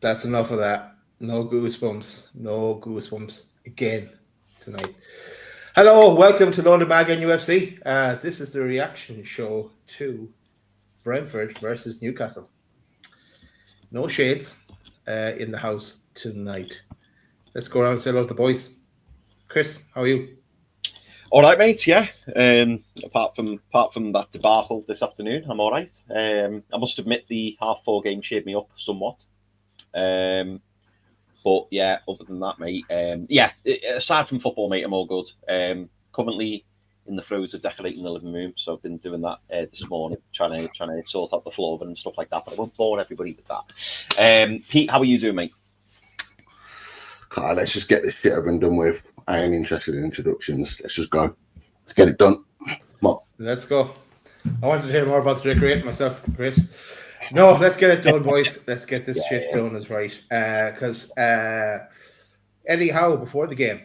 That's enough of that. No goosebumps. No goosebumps again tonight. Hello, welcome to London Mag NUFC. This is the reaction show to Brentford versus Newcastle. No shades in the house tonight. Let's go around and say hello to the boys. Chris, how are you? All right, mate. Yeah. Apart from that debacle this afternoon, I'm all right. I must admit the 4:30 game cheered me up somewhat. But yeah, other than that, mate. Aside from football, mate, I'm all good. Currently in the throes of decorating the living room, so I've been doing that this morning, trying to sort out the floor and stuff like that. But I won't bore everybody with that. Pete, how are you doing, mate? Let's just get this shit over and done with. I ain't interested in introductions. Let's just go. Let's get it done. Come on. Let's go. I wanted to hear more about the decorating myself, Chris. No, let's get it done, boys. Let's get this shit done as right. Because Eddie Howe, before the game,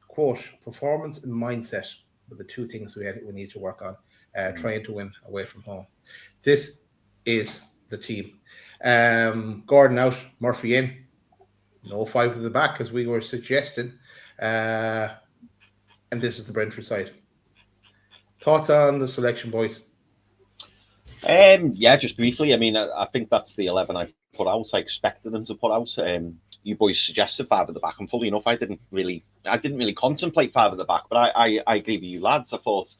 quote, performance and mindset were the two things we need to work on, trying to win away from home. This is the team. Gordon out, Murphy in. No 5 at the back, as we were suggesting. And this is the Brentford side. Thoughts on the selection, boys? Just briefly. I mean, I think that's the 11 I put out. I expected them to put out. You boys suggested 5 at the back, and fully enough, I didn't really contemplate 5 at the back. But I agree with you, lads. I thought,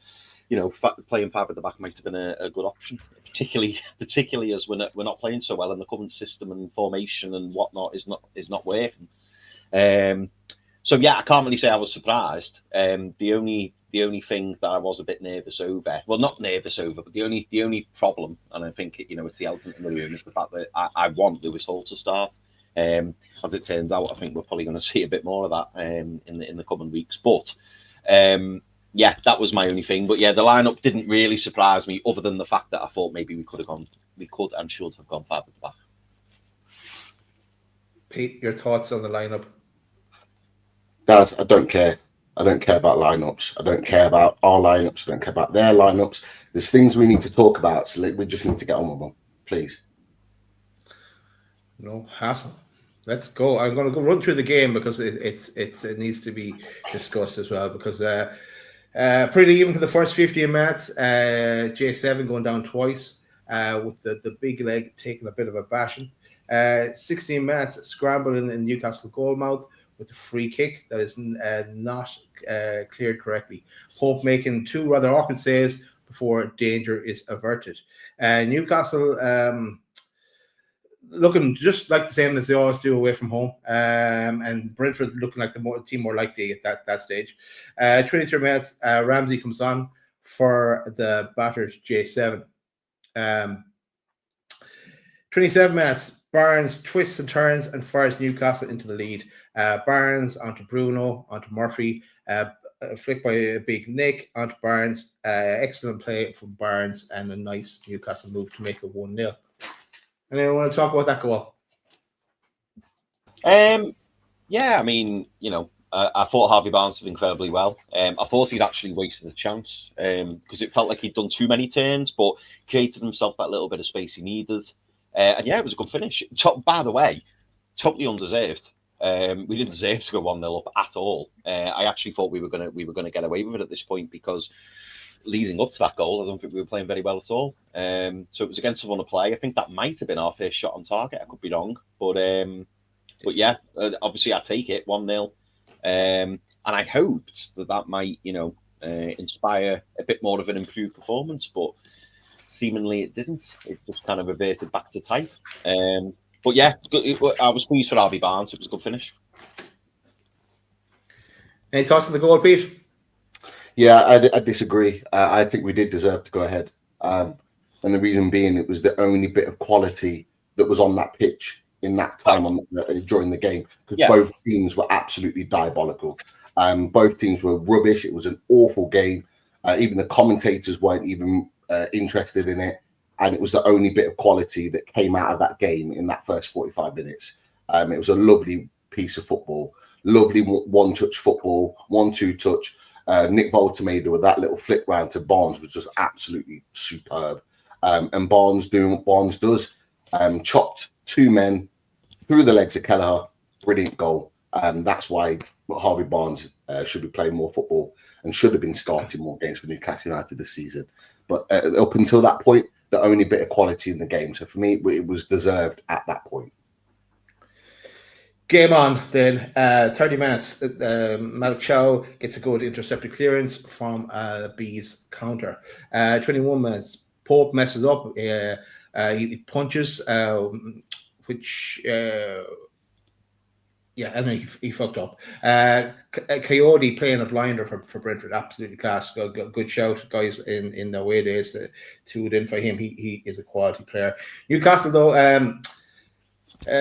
playing 5 at the back might have been a good option, particularly as we're not playing so well, and the current system and formation and whatnot is not working. So yeah, I can't really say I was surprised. The only thing that I was a bit nervous over, well, not nervous over, but the only problem, and I think it's the elephant in the room, is the fact that I want Lewis Hall to start. As it turns out, I think we're probably going to see a bit more of that in the coming weeks. But yeah, that was my only thing. But yeah, the lineup didn't really surprise me, other than the fact that I thought maybe we could and should have gone 5 at the back. Pete, your thoughts on the lineup? Guys, I don't care. I don't care about lineups. I don't care about our lineups. I don't care about their lineups. There's things we need to talk about, so we just need to get on with them, please. No hassle. Let's go. I'm going to go run through the game because it needs to be discussed as well, because pretty even for the first 15 minutes. J7 going down twice with the big leg taking a bit of a bashing. 16 minutes scrambling in Newcastle goal mouth with the free kick that is not cleared correctly. Pope making 2 rather awkward saves before danger is averted. Newcastle looking just like the same as they always do away from home, and Brentford looking like the team more likely at that stage. 23 minutes, Ramsey comes on for the battered J7. 27 minutes, Barnes twists and turns and fires Newcastle into the lead. Barnes onto Bruno, onto Murphy, flick by Big Nick onto Barnes. Excellent play from Barnes and a nice Newcastle move to make it 1-0. Anyone want to talk about that goal? Yeah, I mean, I thought Harvey Barnes did incredibly well. I thought he'd actually wasted a chance because it felt like he'd done too many turns, but created himself that little bit of space he needed. And yeah, it was a good finish. By the way, totally undeserved. We didn't deserve to go 1-0 up at all. I actually thought we were gonna get away with it at this point, because leading up to that goal, I don't think we were playing very well at all. So it was against a run of play. I think that might have been our first shot on target. I could be wrong, but yeah, obviously I take it 1-0, and I hoped that might inspire a bit more of an improved performance, but seemingly it didn't. It just kind of reverted back to type. But yeah, I was pleased for Harvey Barnes. It was a good finish. Any thoughts on the goal, Pete? Yeah, I disagree. I think we did deserve to go ahead. And the reason being, it was the only bit of quality that was on that pitch in that time during the game, because both teams were absolutely diabolical. Both teams were rubbish. It was an awful game. Even the commentators weren't even interested in it. And it was the only bit of quality that came out of that game in that first 45 minutes. It was a lovely piece of football, lovely one-touch football, 1-2 touch. Nick Voltameda with that little flick round to Barnes was just absolutely superb. And Barnes doing what Barnes does, chopped 2 men through the legs of Kelleher, brilliant goal. That's why Harvey Barnes should be playing more football and should have been starting more games for Newcastle United this season. But up until that point, the only bit of quality in the game. So for me, it was deserved at that point. Game on then, 30 minutes. Magpies gets a good intercepted clearance from B's counter. 21 minutes. Pope messes up. He punches, which and then he fucked up. Coyote playing a blinder for Brentford, absolutely class. Good shout, guys, in the way days to it in for him. He is a quality player. Newcastle, though,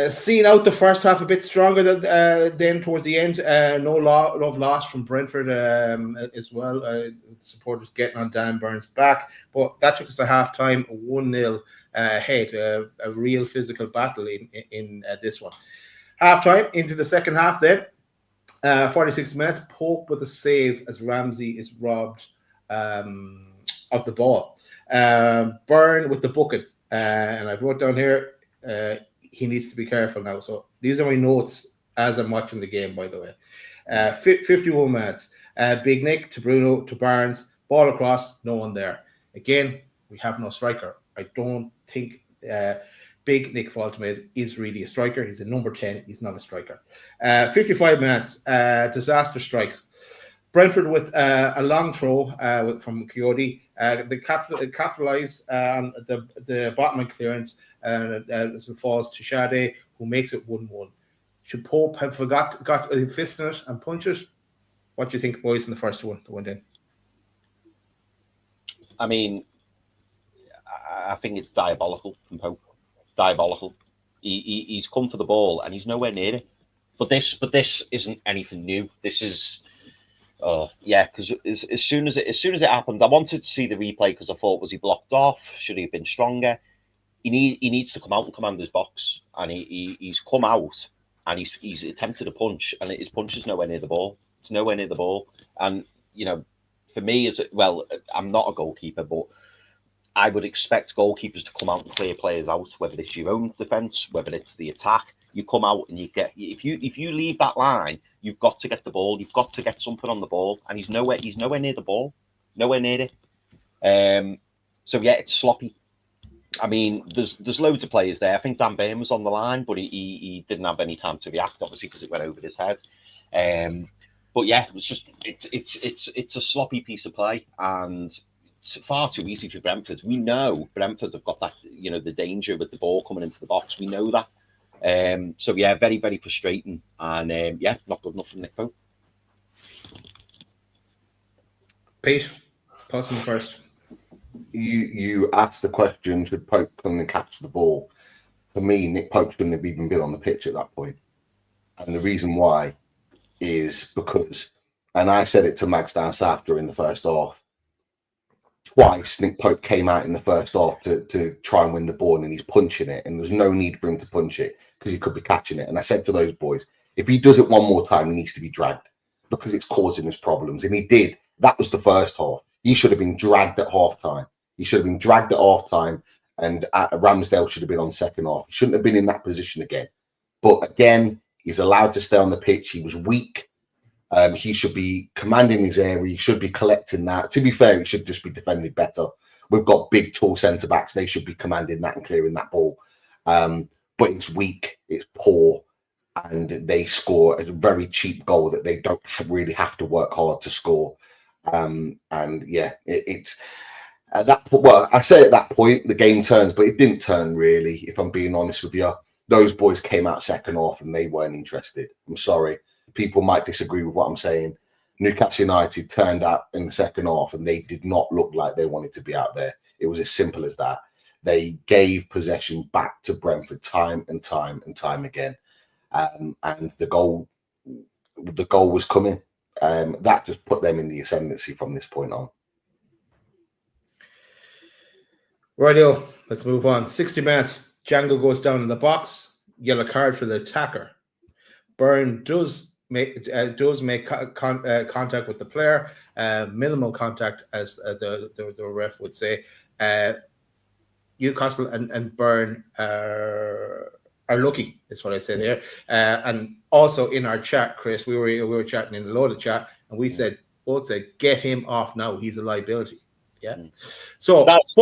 seen out the first half a bit stronger than towards the end. No love lost from Brentford as well. Supporters getting on Dan Burns' back, but that took us to half time, 1-0 ahead. A real physical battle in this one. Half time into the second half then. 46 minutes. Pope with a save as Ramsey is robbed of the ball. Byrne with the bucket. And I've wrote down here, he needs to be careful now. So these are my notes as I'm watching the game, by the way. 51 minutes. Big Nick to Bruno to Barnes. Ball across, no one there. Again, we have no striker. I don't think Big Nick Faltermeid is really a striker. He's a number 10. He's not a striker. 55 minutes. Disaster strikes. Brentford with a long throw from Coyote. They capitalize on the bottom clearance. This falls to Schade, who makes it 1-1. Should Pope have got a fist in it and punch it? What do you think, boys, in the first one that went in? I mean, I think it's diabolical from Pope. Diabolical. He's come for the ball and he's nowhere near it. But this isn't anything new. This is, because as soon as it happened, I wanted to see the replay because I thought, was he blocked off? Should he have been stronger? He needs to come out and command his box, and he's come out and he's attempted a punch, and his punch is nowhere near the ball. It's nowhere near the ball, and for me, I'm not a goalkeeper, but I would expect goalkeepers to come out and clear players out, whether it's your own defence, whether it's the attack. You come out and you get, if you leave that line, you've got to get the ball. You've got to get something on the ball, and he's nowhere near the ball, nowhere near it. So yeah, it's sloppy. I mean, there's loads of players there. I think Dan Burn was on the line, but he didn't have any time to react, obviously, because it went over his head. But yeah, it was just it's a sloppy piece of play, and it's far too easy for Brentford. We know Brentford have got that, the danger with the ball coming into the box. We know that. So yeah, very, very frustrating, and not good enough from Nick Pope. Pete, passing first. You asked the question, should Pope come and catch the ball? For me, Nick Pope shouldn't have even been on the pitch at that point. And the reason why is because, and I said it to Mags down south during the first half, twice Nick Pope came out in the first half to try and win the ball, and he's punching it, and there's no need for him to punch it because he could be catching it. And I said to those boys, if he does it one more time, he needs to be dragged because it's causing us problems. And he did. That was the first half. He should have been dragged at half time. He should have been dragged at half time, and Ramsdale should have been on second half. He shouldn't have been in that position again. But again, he's allowed to stay on the pitch. He was weak. He should be commanding his area. He should be collecting that. To be fair, he should just be defended better. We've got big, tall centre-backs. They should be commanding that and clearing that ball. But it's weak. It's poor. And they score a very cheap goal that they don't really have to work hard to score. It's at that point. Well, I say at that point the game turns, but it didn't turn really. If I'm being honest with you, those boys came out second half and they weren't interested. I'm sorry, people might disagree with what I'm saying. Newcastle United turned out in the second half and they did not look like they wanted to be out there. It was as simple as that. They gave possession back to Brentford time and time and time again, and the goal was coming. That just put them in the ascendancy from this point on. Rightio, let's move on. 60 minutes. Django goes down in the box. Yellow card for the attacker. Byrne does make contact with the player. Minimal contact, as the ref would say. Newcastle and Byrne are are lucky. Is what I said here. And also in our chat, Chris, we were chatting in the load of chat, and we both said, get him off now. He's a liability. Yeah. So that's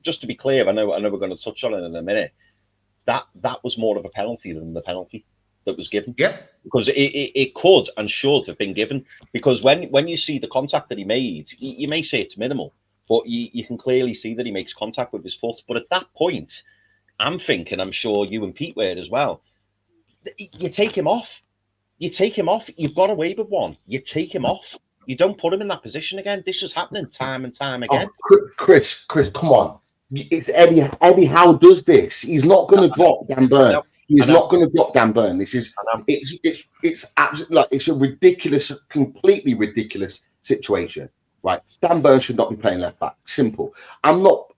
just to be clear. I know we're going to touch on it in a minute. That was more of a penalty than the penalty that was given. Yeah. Because it could and should have been given. Because when you see the contact that he made, you may say it's minimal, but you can clearly see that he makes contact with his foot. But at that point, I'm thinking, I'm sure you and Pete were as well, you take him off. You take him off. You've got away with one. You take him off. You don't put him in that position again. This is happening time and time again. Oh, Chris, come on. It's Eddie Howe does this. He's not going to drop Dan Burn. He's not going to drop Dan Burn. This is it's absolutely like it's a ridiculous, completely ridiculous situation, right? Dan Burn should not be playing left back. Simple. I'm not.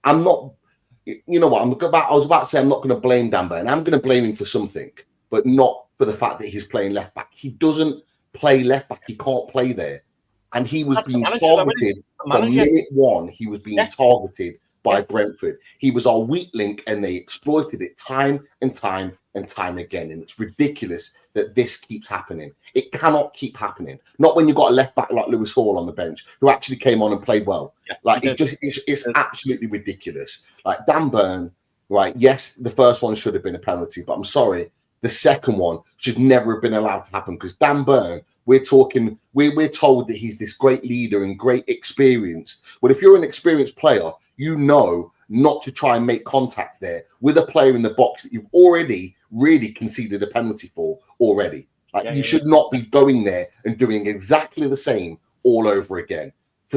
You know what? I was about to say I'm not going to blame Dan Burn. I'm going to blame him for something, but not for the fact that he's playing left back. He doesn't play left back. He can't play there, and he was being targeted from minute one. He was being targeted by Brentford. He was our weak link, and they exploited it time and time and time again. And it's ridiculous that this keeps happening. It cannot keep happening. Not when you've got a left back like Lewis Hall on the bench, who actually came on and played well. Like it's absolutely ridiculous. Like Dan Burn, right? Yes, the first one should have been a penalty, but I'm sorry, the second one should never have been allowed to happen because Dan Burn, we're told that he's this great leader and great experience. But if you're an experienced player, you know not to try and make contact there with a player in the box that you've already really conceded a penalty for already. Like you should not be going there and doing exactly the same all over again.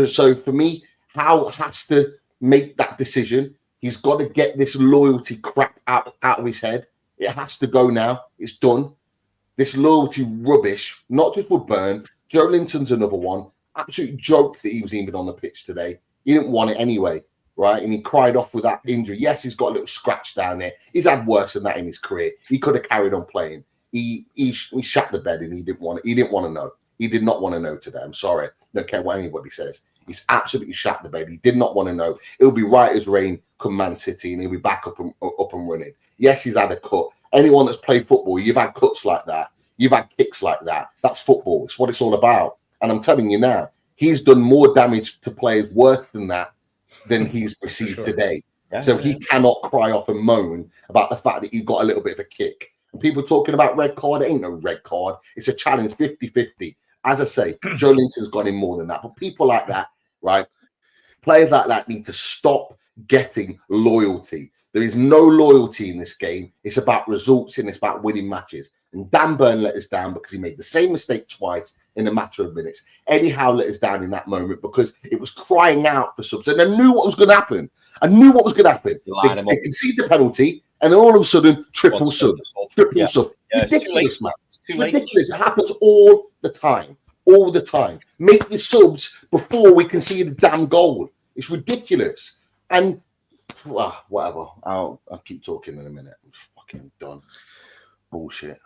So for me, Howe has to make that decision. He's got to get this loyalty crap out of his head. It has to go now. It's done. This loyalty rubbish, not just with Burn. Joe Linton's another one. Absolute joke that he was even on the pitch today. He didn't want it anyway, right? And he cried off with that injury. Yes, he's got a little scratch down there. He's had worse than that in his career. He could have carried on playing. He shat the bed and he didn't want it. He didn't want to know. He did not want to know today. I'm sorry. Don't care what anybody says. He's absolutely shat the bed. He did not want to know. It'll be right as rain come Man City and he'll be back up and running. Yes, he's had a cut. Anyone that's played football, you've had cuts like that. You've had kicks like that. That's football. It's what it's all about. And I'm telling you now, he's done more damage to players worse than that than he's received today. So he cannot cry off and moan about the fact that he got a little bit of a kick. And people talking about red card, it ain't no red card. It's a challenge 50-50. As I say, Joe Linton's got him more than that. But people like that, right? Players like that need to stop getting loyalty. There is no loyalty in this game. It's about results and it's about winning matches. And Dan Burn let us down because he made the same mistake twice in a matter of minutes. Eddie Howe let us down in that moment because it was crying out for subs. And I knew what was going to happen. They conceded the penalty and then all of a sudden, triple sub. Ridiculous, man. It's ridiculous. It happens all the time. All the time. Make your subs before we concede a damn goal. It's ridiculous. And whatever. I'll keep talking in a minute. I'm fucking done. Bullshit.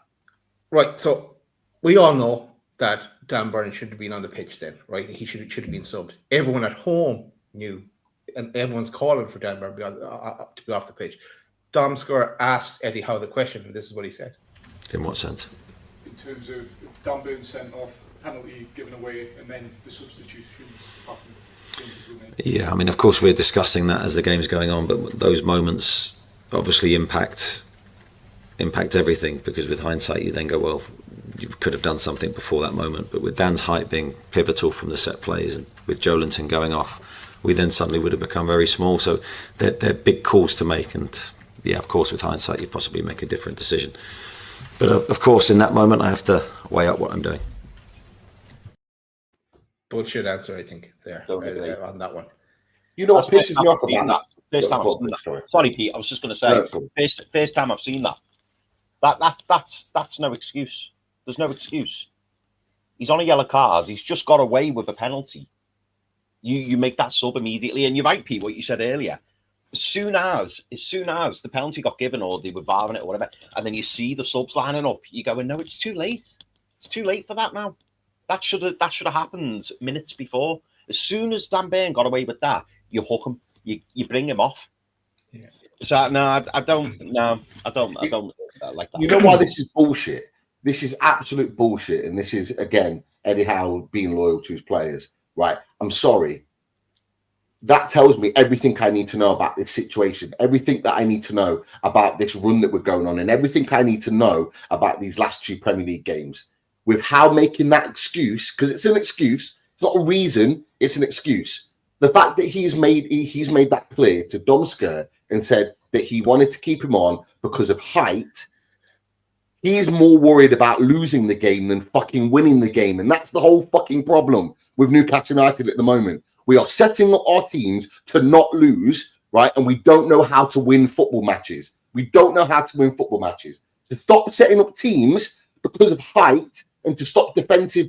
Right. So we all know that Dan Burn should have been on the pitch then, right? He should have been subbed. Everyone at home knew, and everyone's calling for Dan Burn to be off the pitch. Dom Score asked Eddie Howe the question, and this is what he said. In what sense? In terms of Dan Burn sent off, penalty given away, and then the substitutions happened. Yeah, I mean, of course, we're discussing that as the game's going on, but those moments obviously impact everything because with hindsight, you then go, well, you could have done something before that moment. But with Dan's height being pivotal from the set plays and with Joe Linton going off, we then suddenly would have become very small. So they're big calls to make. And yeah, of course, with hindsight, you possibly make a different decision. But of course, in that moment, I have to weigh up what I'm doing. Bullshit answer, I think, there on that one. You know what pisses me off about that? Sorry, Pete. I was just going to say, first time I've seen that. That's no excuse. There's no excuse. He's on a yellow card. He's just got away with a penalty. You make that sub immediately, and you're right, Pete. What you said earlier. As soon as the penalty got given, or they were barring it, or whatever, and then you see the subs lining up, you go, no, it's too late. It's too late for that now. That should have happened minutes before. As soon as Dan Burn got away with that, you hook him, you bring him off. Yeah. So no, I don't. No, I don't like that. You know why this is bullshit? This is absolute bullshit, and this is again Eddie Howe being loyal to his players. Right? I'm sorry. That tells me everything I need to know about this situation, everything that I need to know about this run that we're going on, and everything I need to know about these last 2 Premier League games. With Howe making that excuse, because it's an excuse, it's not a reason, it's an excuse. The fact that he's made that clear to Domsker and said that he wanted to keep him on because of height. He is more worried about losing the game than fucking winning the game, and that's the whole fucking problem with Newcastle United at the moment. We are setting up our teams to not lose, right? And we don't know how to win football matches. We don't know how to win football matches. To stop setting up teams because of height and to stop defensive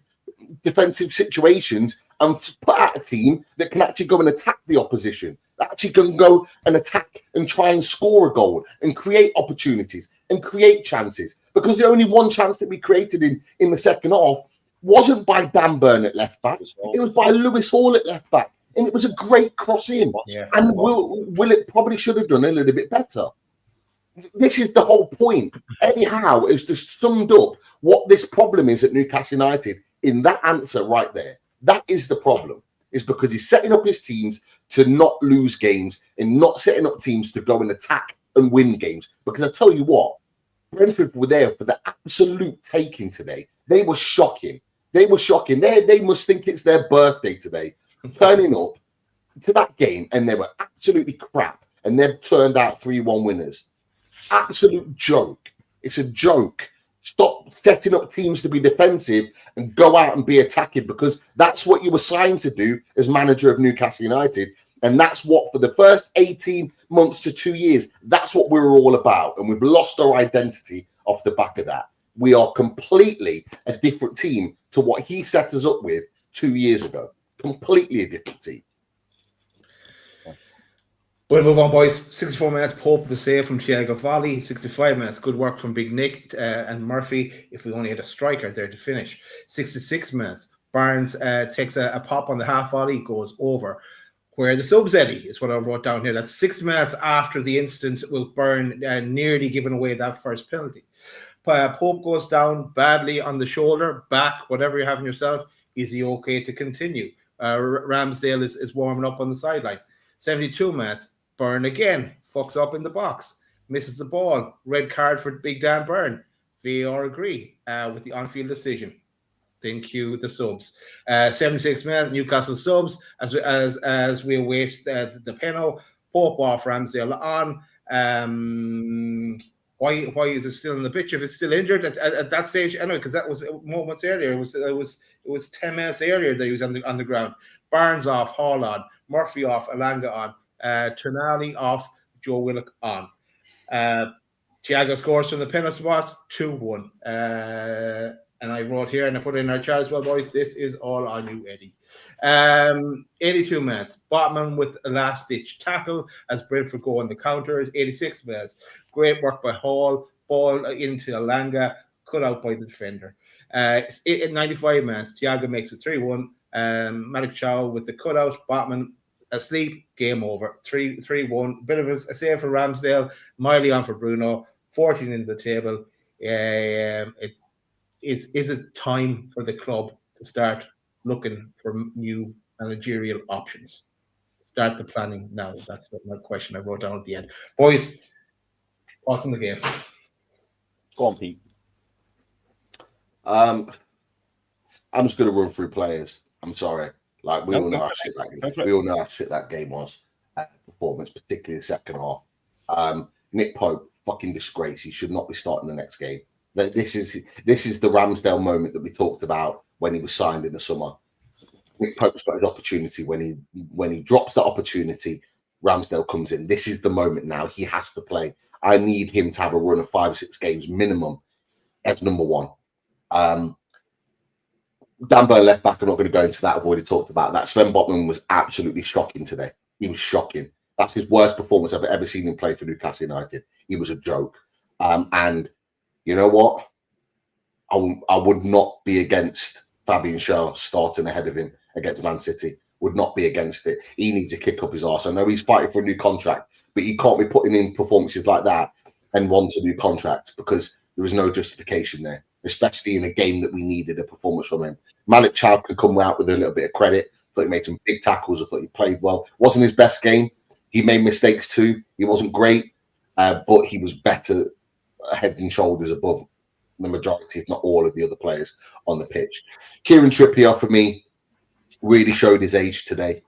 situations and to put out a team that can actually go and attack the opposition, that actually can go and attack and try and score a goal and create opportunities and create chances. Because the only one chance that we created in the second half wasn't by Dan Burn at left back. It was by Lewis Hall at left back. And it was a great cross in. Yeah. And Will it probably should have done a little bit better. This is the whole point. Eddie Howe has just summed up what this problem is at Newcastle United in that answer right there. That is the problem. It's because he's setting up his teams to not lose games and not setting up teams to go and attack and win games. Because I tell you what, Brentford were there for the absolute taking today. They were shocking. They were shocking. They must think it's their birthday today, turning up to that game, and they were absolutely crap. And they've turned out 3-1 winners. Absolute joke. It's a joke. Stop setting up teams to be defensive and go out and be attacking, because that's what you were signed to do as manager of Newcastle United. And that's what, for the first 18 months to 2 years, that's what we were all about. And we've lost our identity off the back of that. We are completely a different team to what he set us up with 2 years ago. Completely a different team. We'll move on, boys. 64 minutes, Pope the save from Thiago volley. 65 minutes, good work from Big Nick and Murphy. If we only had a striker there to finish. 66 minutes, Barnes takes a pop on the half volley, goes over. Where the subs, Eddie, is what I wrote down here. That's 6 minutes after the incident will Burn nearly giving away that first penalty. Pope goes down badly on the shoulder, back, whatever you're having yourself. Is he okay to continue? Ramsdale is warming up on the sideline. 72 minutes, Burn again, fucks up in the box, misses the ball. Red card for Big Dan Burn. VAR agree with the on-field decision. Thank you, the subs. 76 minutes, Newcastle subs as we await the penalty. Pope off, Ramsdale on. Why is it still in the pitch if it's still injured at that stage? Anyway, because that was moments earlier. It was 10 minutes earlier that he was on the ground. Barnes off, Hall on. Murphy off, Alanga on. Tonali off, Joe Willock on. Thiago scores from the penalty spot, 2-1. And I wrote here, and I put it in our chat as well, boys, this is all on you, Eddie. 82 minutes, Botman with a last-ditch tackle as Brentford go on the counter. 86 minutes, great work by Hall, ball into Alanga, cut out by the defender. At 95 minutes, Thiago makes it 3-1. Magpies with the cutout, Botman asleep, game over. 3-1. Bit of a save for Ramsdale, Miley on for Bruno, 14 in the table. Is it time for the club to start looking for new managerial options? Start the planning now. That's my question I wrote down at the end. Boys, what's in the game? Go on, Pete. I'm just going to run through players. I'm sorry. Like, we all know how shit that game was. Performance, particularly the second half. Nick Pope, fucking disgrace. He should not be starting the next game. This is the Ramsdale moment that we talked about when he was signed in the summer. Nick Pope's got his opportunity. When he drops that opportunity, Ramsdale comes in. This is the moment now. He has to play. I need him to have a run of 5 or 6 games minimum as number one. Dan Burn left back, I'm not going to go into that. I've already talked about that. Sven Botman was absolutely shocking today. He was shocking. That's his worst performance I've ever seen him play for Newcastle United. He was a joke. And you know what? I would not be against Fabian Schade starting ahead of him against Man City. Would not be against it. He needs to kick up his arse. I know he's fighting for a new contract, but you can't be putting in performances like that and want a new contract because there was no justification there, especially in a game that we needed a performance from him. Malik Chow can come out with a little bit of credit. I thought he made some big tackles. I thought he played well. Wasn't his best game. He made mistakes too. He wasn't great, but he was better head and shoulders above the majority, if not all, of the other players on the pitch. Kieran Trippier, for me, really showed his age today.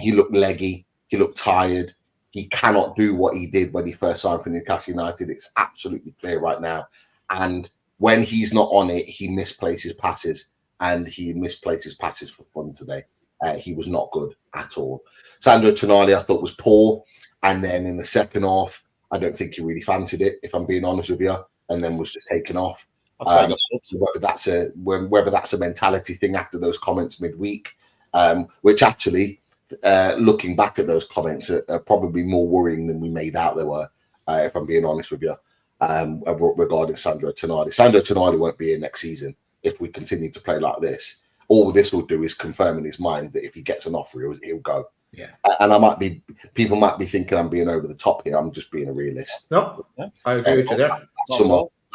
He looked leggy. He looked tired. He cannot do what he did when he first signed for Newcastle United. It's absolutely clear right now. And when he's not on it, he misplaces passes, and he misplaces passes for fun today. He was not good at all. Sandro Tonali, I thought, was poor. And then in the second half, I don't think he really fancied it, if I'm being honest with you, and then was just taken off. Whether that's a mentality thing after those comments midweek, which actually, looking back at those comments, are probably more worrying than we made out they were, if I'm being honest with you, regarding Sandro Tonali. Sandro Tonali won't be here next season if we continue to play like this. All this will do is confirm in his mind that if he gets an offer, he'll go. Yeah. And people might be thinking I'm being over the top here. I'm just being a realist. No, I agree with you there.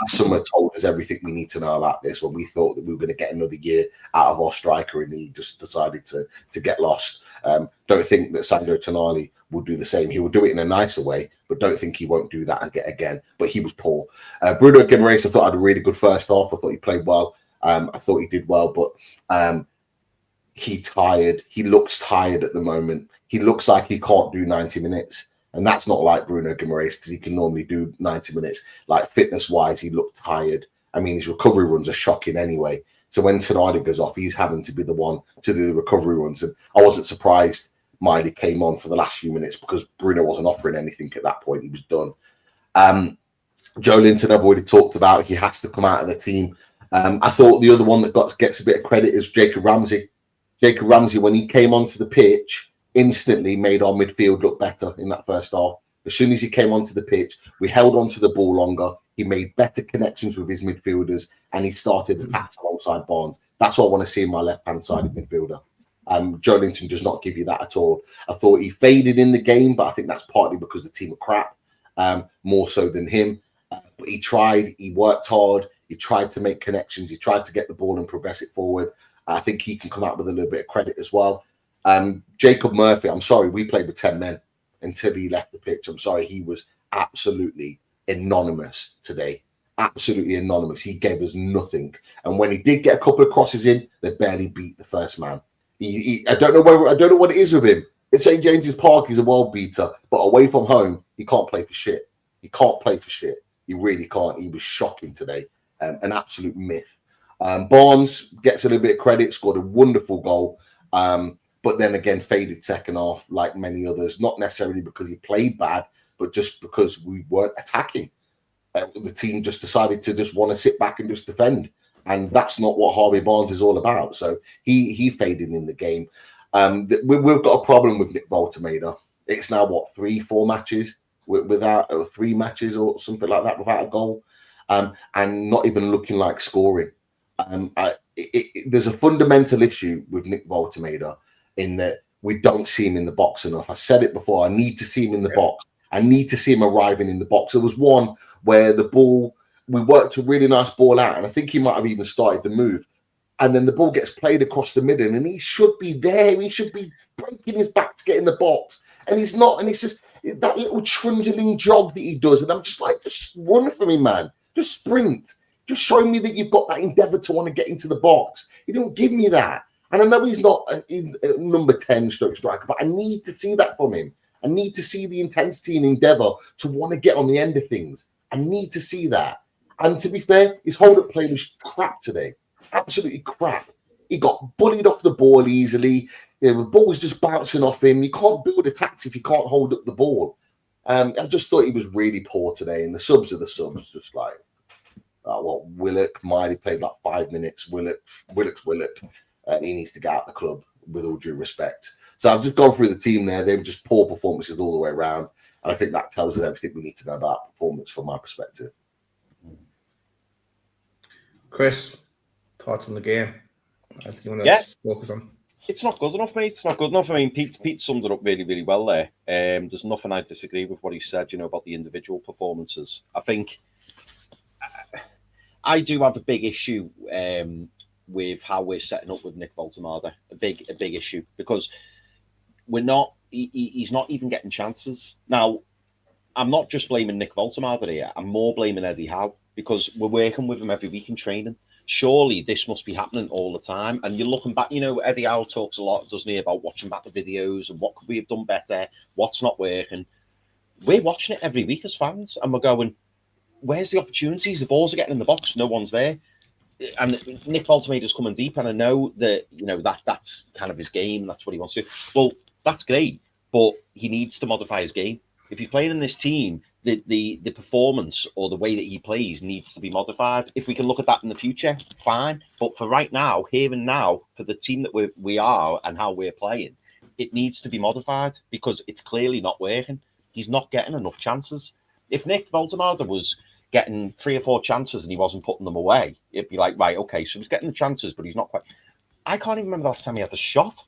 Summer told us everything we need to know about this when we thought that we were going to get another year out of our striker, and he just decided to get lost. Don't think that Sandro Tonali will do the same. He will do it in a nicer way, but don't think he won't do that again. But he was poor. Bruno Guimarães, I thought, had a really good first half. I thought he played well. I thought he did well, but he looks tired at the moment. He looks like he can't do 90 minutes. And that's not like Bruno Guimarães, because he can normally do 90 minutes. Like, fitness-wise, he looked tired. I mean, his recovery runs are shocking anyway. So when Tonali goes off, he's having to be the one to do the recovery runs. And I wasn't surprised Miley came on for the last few minutes, because Bruno wasn't offering anything at that point. He was done. Joe Linton, I've already talked about. He has to come out of the team. I thought the other one that gets a bit of credit is Jacob Ramsey. Jacob Ramsey, when he came onto the pitch, instantly made our midfield look better in that first half. As soon as he came onto the pitch, we held onto the ball longer. He made better connections with his midfielders, and he started attacks alongside Barnes. That's what I want to see in my left-hand sided midfielder. Joe Linton does not give you that at all. I thought he faded in the game, but I think that's partly because the team are crap, more so than him. But he tried, he worked hard, he tried to make connections, he tried to get the ball and progress it forward. I think he can come out with a little bit of credit as well. Jacob Murphy, I'm sorry, we played with 10 men until he left the pitch. I'm sorry, he was absolutely anonymous today. Absolutely anonymous. He gave us nothing. And when he did get a couple of crosses in, they barely beat the first man. I don't know what it is with him. At St. James's Park, he's a world beater, but away from home, he can't play for shit. He can't play for shit. He really can't. He was shocking today. An absolute myth. Barnes gets a little bit of credit, scored a wonderful goal. But then again, faded second half like many others, not necessarily because he played bad, but just because we weren't attacking. The team just decided to just want to sit back and just defend. And that's not what Harvey Barnes is all about. So he faded in the game. We've got a problem with Nick Baltimore. It's now, 3-4 matches without, or 3 matches or something like that without a goal, and not even looking like scoring. There's a fundamental issue with Nick Baltimore in that we don't see him in the box enough. I said it before. I need to see him in the box. I need to see him arriving in the box. There was one where the ball, we worked a really nice ball out, and I think he might have even started the move. And then the ball gets played across the middle, and he should be there. He should be breaking his back to get in the box. And he's not. And it's just that little trundling jog that he does. And I'm just like, just run for me, man. Just sprint. Just show me that you've got that endeavour to want to get into the box. He didn't give me that. And I know he's not a number 10 stroke striker, but I need to see that from him. I need to see the intensity and endeavour to want to get on the end of things. I need to see that. And to be fair, his hold-up play was crap today. Absolutely crap. He got bullied off the ball easily. The ball was just bouncing off him. You can't build attacks if you can't hold up the ball. I just thought he was really poor today. And the subs are the subs, just like, Willock, Miley played like 5 minutes. Willock's Willock. He needs to get out of the club, with all due respect. So I've just gone through the team there. They were just poor performances all the way around. And I think that tells us everything we need to know about performance from my perspective. Chris, thoughts on the game? I think you want to focus on. It's not good enough, mate. It's not good enough. I mean, Pete summed it up really, really well there. There's nothing I disagree with what he said, about the individual performances. I think I do have a big issue with how we're setting up with Nick Voltemade. A big issue, because he's not even getting chances. Now, I'm not just blaming Nick Voltemade here. I'm more blaming Eddie Howe, because we're working with him every week in training. Surely this must be happening all the time. And you're looking back, Eddie Howe talks a lot, doesn't he, about watching back the videos and what could we have done better, what's not working. We're watching it every week as fans, and we're going, where's the opportunities? The balls are getting in the box, no one's there. And Nick Voltemade's coming deep, and I know that, that's kind of his game, and that's what he wants to do. Well, that's great, but he needs to modify his game. If he's playing in this team, the performance or the way that he plays needs to be modified. If we can look at that in the future, fine. But for right now, here and now, for the team that we are and how we're playing, it needs to be modified, because it's clearly not working. He's not getting enough chances. If Nick Voltemade was getting 3 or 4 chances and he wasn't putting them away, it'd be like, right, okay, so he's getting the chances, but he's not quite. I can't even remember the last time he had the shot.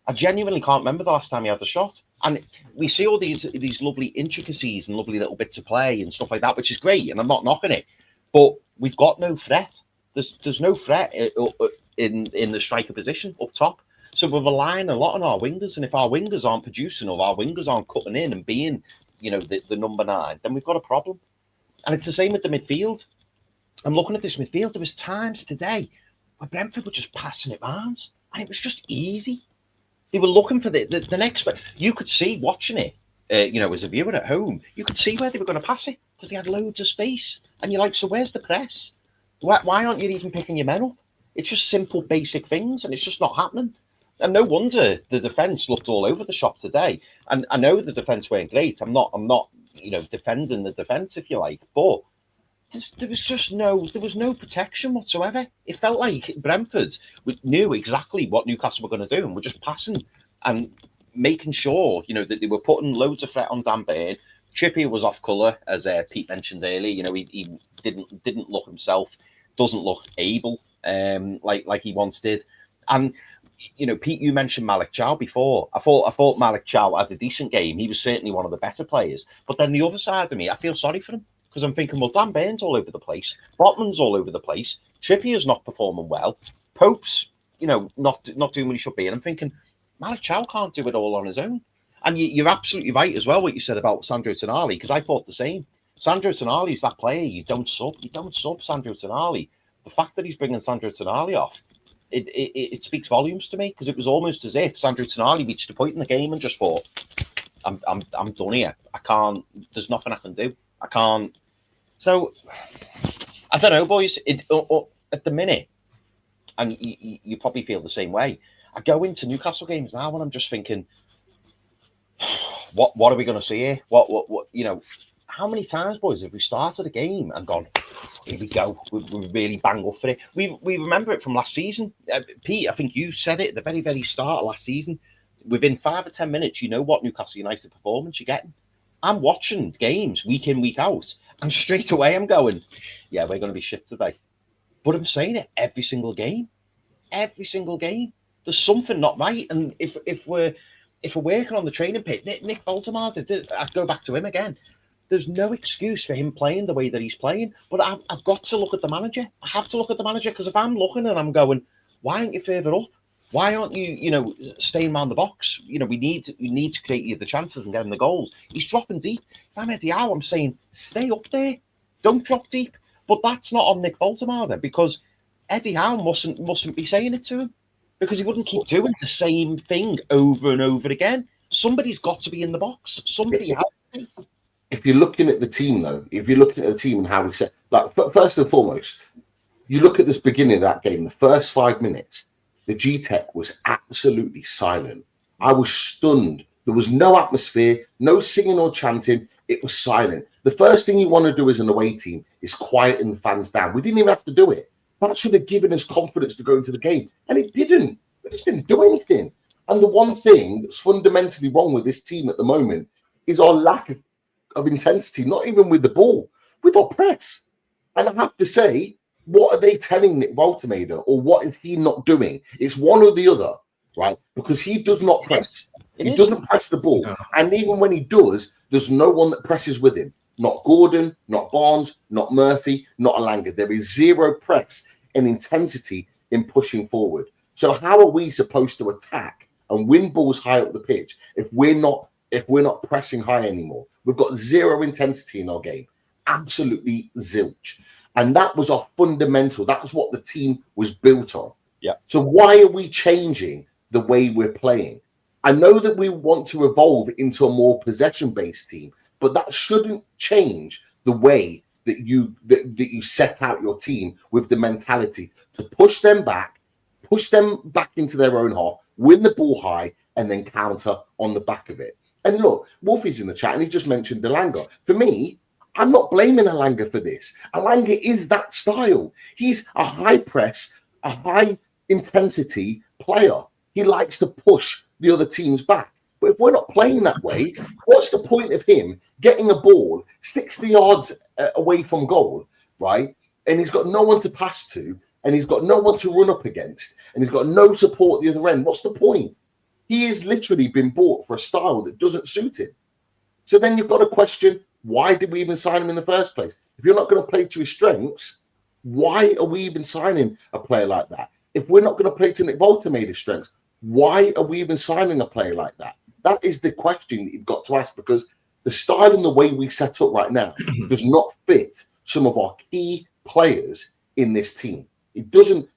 I genuinely can't remember the last time he had the shot. And we see all these lovely intricacies and lovely little bits of play and stuff like that, which is great, and I'm not knocking it. But we've got no threat. There's no threat in the striker position up top. So we're relying a lot on our wingers, and if our wingers aren't producing, or our wingers aren't cutting in and being, the number 9, then we've got a problem. And it's the same with the midfield. I'm looking at this midfield. There was times today where Brentford were just passing it round, and it was just easy. They were looking for the next. You could see watching it, as a viewer at home, you could see where they were going to pass it, because they had loads of space. And you're like, so where's the press? Why aren't you even picking your men up? It's just simple, basic things, and it's just not happening. And no wonder the defence looked all over the shop today. And I know the defence weren't great. I'm not, defending the defence, if you like, but there was no protection whatsoever. It felt like Brentford knew exactly what Newcastle were going to do, and were just passing and making sure, that they were putting loads of threat on Dan Burn. Trippier was off colour, as Pete mentioned earlier. he didn't look himself, doesn't look able, like he once did. And Pete, you mentioned Malik Chow before. I thought Malik Chow had a decent game. He was certainly one of the better players. But then the other side of me, I feel sorry for him, because I'm thinking, well, Dan Burns all over the place, Botman's all over the place, Trippier's not performing well, Pope's, not doing what he should be, and I'm thinking, Malik Chow can't do it all on his own. And you're absolutely right as well what you said about Sandro Tonali, because I thought the same. Sandro Tonali is that player you don't sub Sandro Tonali. The fact that he's bringing Sandro Tonali off, it speaks volumes to me, because it was almost as if Sandro Tonali reached a point in the game and just thought, I'm done here. I can't. There's nothing I can do. I can't. So I don't know, boys. At the minute, and you probably feel the same way. I go into Newcastle games now, and I'm just thinking, what are we going to see here? What how many times, boys, have we started a game and gone, here we go, we really bang up for it? We remember it from last season. Pete, I think you said it at the very, very start of last season. Within 5 or 10 minutes, you know what Newcastle United performance you're getting. I'm watching games week in, week out, and straight away I'm going, yeah, we're going to be shit today. But I'm saying it every single game. Every single game. There's something not right. And if we're working on the training pitch, Nick Voltemade, I'd go back to him again. There's no excuse for him playing the way that he's playing. But I've got to look at the manager. I have to look at the manager, because if I'm looking and I'm going, why aren't you further up? Why aren't you, staying around the box? We need to create you the chances and get him the goals. He's dropping deep. If I'm Eddie Howe, I'm saying, stay up there. Don't drop deep. But that's not on Nick Voltemade, because Eddie Howe mustn't be saying it to him, because he wouldn't keep doing the same thing over and over again. Somebody's got to be in the box. Somebody has to be. If you're looking at the team, though, if you're looking at the team and how we set, like, first and foremost, you look at this beginning of that game, the first 5 minutes, the Gtech was absolutely silent. I was stunned. There was no atmosphere, no singing or chanting. It was silent. The first thing you want to do as an away team is quieten the fans down. We didn't even have to do it. That should have given us confidence to go into the game. And it didn't. It just didn't do anything. And the one thing that's fundamentally wrong with this team at the moment is our lack of intensity, not even with the ball, with our press. And I have to say, what are they telling Nick Voltemade, or what is he not doing? It's one or the other. right? Because he does not press. It He is. doesn't press the ball. No. And even when he does, there's no one that presses with him. Not Gordon, not Barnes, not Murphy, not Alanga. There is zero press and intensity in pushing forward. So how are we supposed to attack and win balls high up the pitch if we're not pressing high anymore? We've got zero intensity in our game. Absolutely zilch. And that was our fundamental. That was what the team was built on. Yeah. So why are we changing the way we're playing? I know that we want to evolve into a more possession-based team, but that shouldn't change the way that you set out your team with the mentality to push them back into their own half, win the ball high, and then counter on the back of it. And look, Wolfie's in the chat, and he just mentioned Alanga. For me, I'm not blaming Alanga for this. Alanga is that style. He's a high press, a high intensity player. He likes to push the other teams back. But if we're not playing that way, what's the point of him getting a ball 60 yards away from goal, right? And he's got no one to pass to, and he's got no one to run up against, and he's got no support at the other end. What's the point? He has literally been bought for a style that doesn't suit him. So then you've got to question, why did we even sign him in the first place? If you're not going to play to his strengths, why are we even signing a player like that? If we're not going to play to Nick Voltemader's strengths, why are we even signing a player like that? That is the question that you've got to ask, because the style and the way we set up right now does not fit some of our key players in this team. It doesn't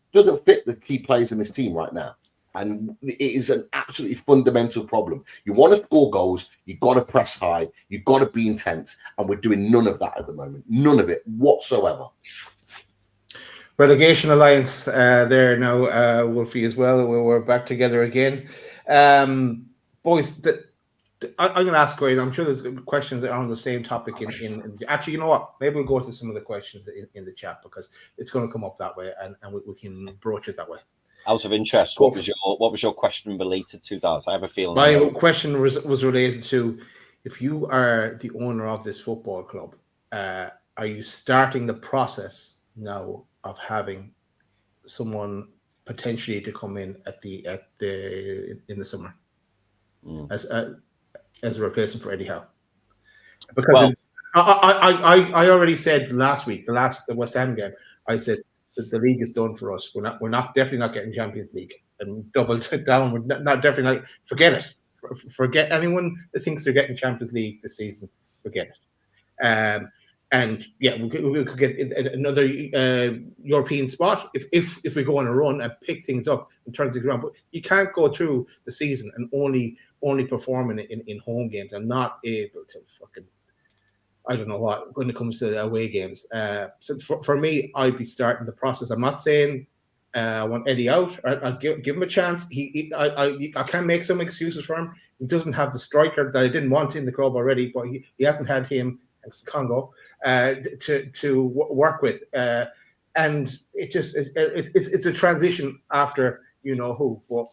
fit the key players in this team right now. And it is an absolutely fundamental problem. You want to score goals, you've got to press high, you've got to be intense, and we're doing none of that at the moment. None of it whatsoever. Relegation Alliance there now, Wolfie, as well. We're back together again. Boys, I'm going to ask Greg. I'm sure there's questions that are on the same topic. Actually, you know what? Maybe we'll go to some of the questions in the chat, because it's going to come up that way, and we can broach it that way. Out of interest, what was your question related to, Daz? I have a feeling. My question was related to, if you are the owner of this football club, are you starting the process now of having someone potentially to come in in the summer as a replacement for Eddie Howe? Because I already said last week, the West Ham game, I said that the league is done for us. We're definitely not getting Champions League, and doubled down. We're not definitely not. Forget it. Forget anyone that thinks they're getting Champions League this season. Forget it. And yeah, we could get another European spot if we go on a run and pick things up in terms of ground. But you can't go through the season and only performing in home games and not able to fucking, I don't know what, when it comes to the away games. So for me, I'd be starting the process. I'm not saying I want Eddie out. I'll give him a chance. I can make some excuses for him. He doesn't have the striker that I didn't want in the club already, but he hasn't had him, thanks to Congo, to work with. And it's a transition after you know who. But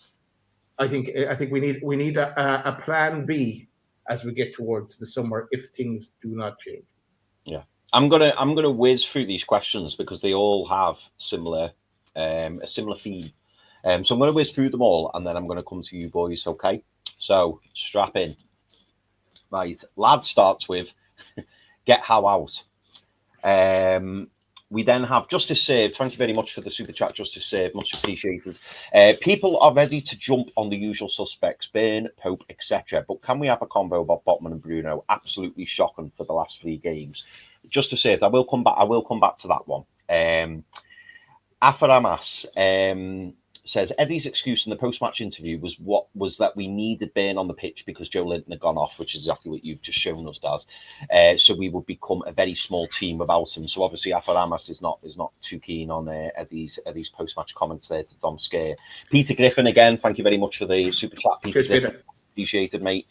I think we need a plan B as we get towards the summer if things do not change. Yeah, I'm gonna whiz through these questions because they all have a similar theme. So I'm gonna whiz through them all, and then I'm gonna come to you boys. Okay, so strap in. Right, lad starts with get Howe out. We then have Justice Saved. Thank you very much for the super chat, Justice Saved. Much appreciated. People are ready to jump on the usual suspects, Byrne, Pope, etc. But can we have a convo about Botman and Bruno? Absolutely shocking for the last 3 games. Justice Saved. I will come back to that one. Afaramas says Eddie's excuse in the post-match interview was that we needed Byrne on the pitch because Joe Linton had gone off, which is exactly what you've just shown us, Daz. So we would become a very small team without him. So obviously Afaramas is not too keen on Eddie's post-match comments there to Dom Scare. Peter Griffin again, thank you very much for the super chat. Peter, appreciated, mate.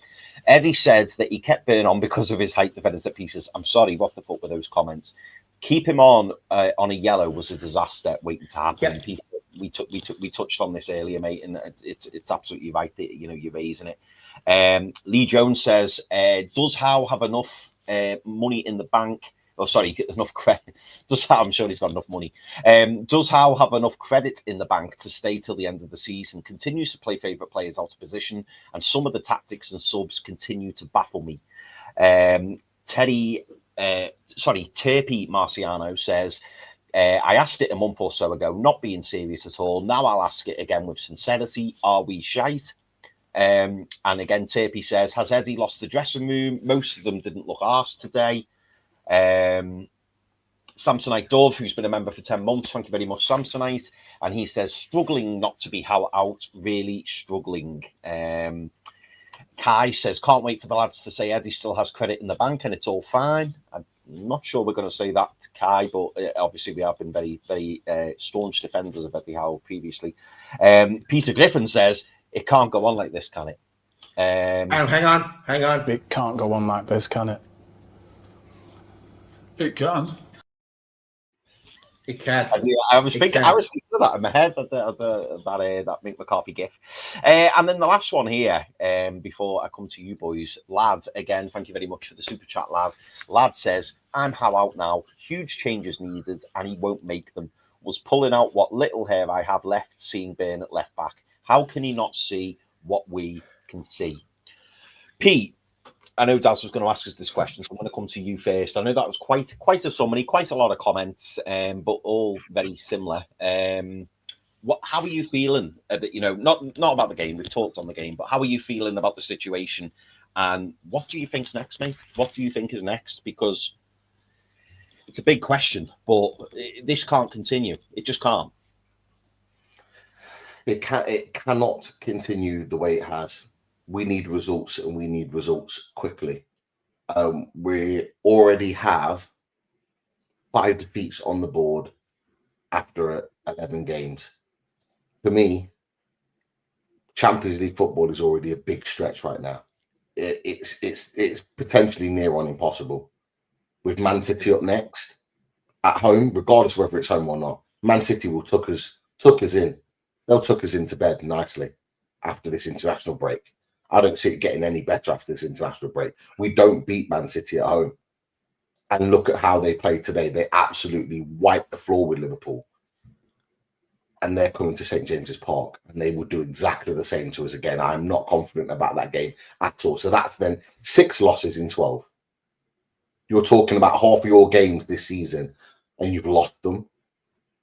Eddie said that he kept Byrne on because of his height defenders at pieces. I'm sorry, what the fuck were those comments? Keep him on a yellow was a disaster waiting to happen. Yeah. We touched on this earlier, mate, and it's absolutely right that you're raising it. Lee Jones says, does Howe have enough money in the bank Oh, sorry, enough credit. I'm sure he's got enough money. Does Howe have enough credit in the bank to stay till the end of the season? Continues to play favourite players out of position, and some of the tactics and subs continue to baffle me. Terpy Marciano says, I asked it a month or so ago, not being serious at all. Now I'll ask it again with sincerity. Are we shite? And again, Terpy says, has Eddie lost the dressing room? Most of them didn't look arsed today. Samsonite Dove, who's been a member for 10 months, thank you very much, Samsonite. And he says, struggling not to be Howe out, really struggling. Kai says, can't wait for the lads to say Eddie still has credit in the bank and it's all fine. I'm not sure we're going to say that to Kai, but obviously we have been very, very staunch defenders of Eddie Howe previously. Peter Griffin says, it can't go on like this, can it? Hang on. It can't go on like this, can it? It can. It can. I was thinking of that in my head. That Mick McCarthy gif. And then the last one here, before I come to you boys, Lad, again, thank you very much for the super chat, Lad. Lad says, I'm Howe out now. Huge changes needed, and he won't make them. Was pulling out what little hair I have left, seeing Burn at left back. How can he not see what we can see? Pete, I know Daz was going to ask us this question, so I'm going to come to you first. I know that was quite a summary, quite a lot of comments, but all very similar. How are you feeling? Not about the game. We've talked on the game, but how are you feeling about the situation? And what do you think's next, mate? What do you think is next? Because it's a big question, but this can't continue. It just can't. It cannot continue the way it has. We need results, and we need results quickly. We already have 5 defeats on the board after 11 games. For me, Champions League football is already a big stretch right now. It's potentially near on impossible. With Man City up next at home, regardless of whether it's home or not, Man City will tuck us in. They'll tuck us into bed nicely after this international break. I don't see it getting any better after this international break. We don't beat Man City at home. And look at how they played today. They absolutely wiped the floor with Liverpool. And they're coming to St. James's Park, and they will do exactly the same to us again. I'm not confident about that game at all. So that's then 6 losses in 12. You're talking about half of your games this season, and you've lost them.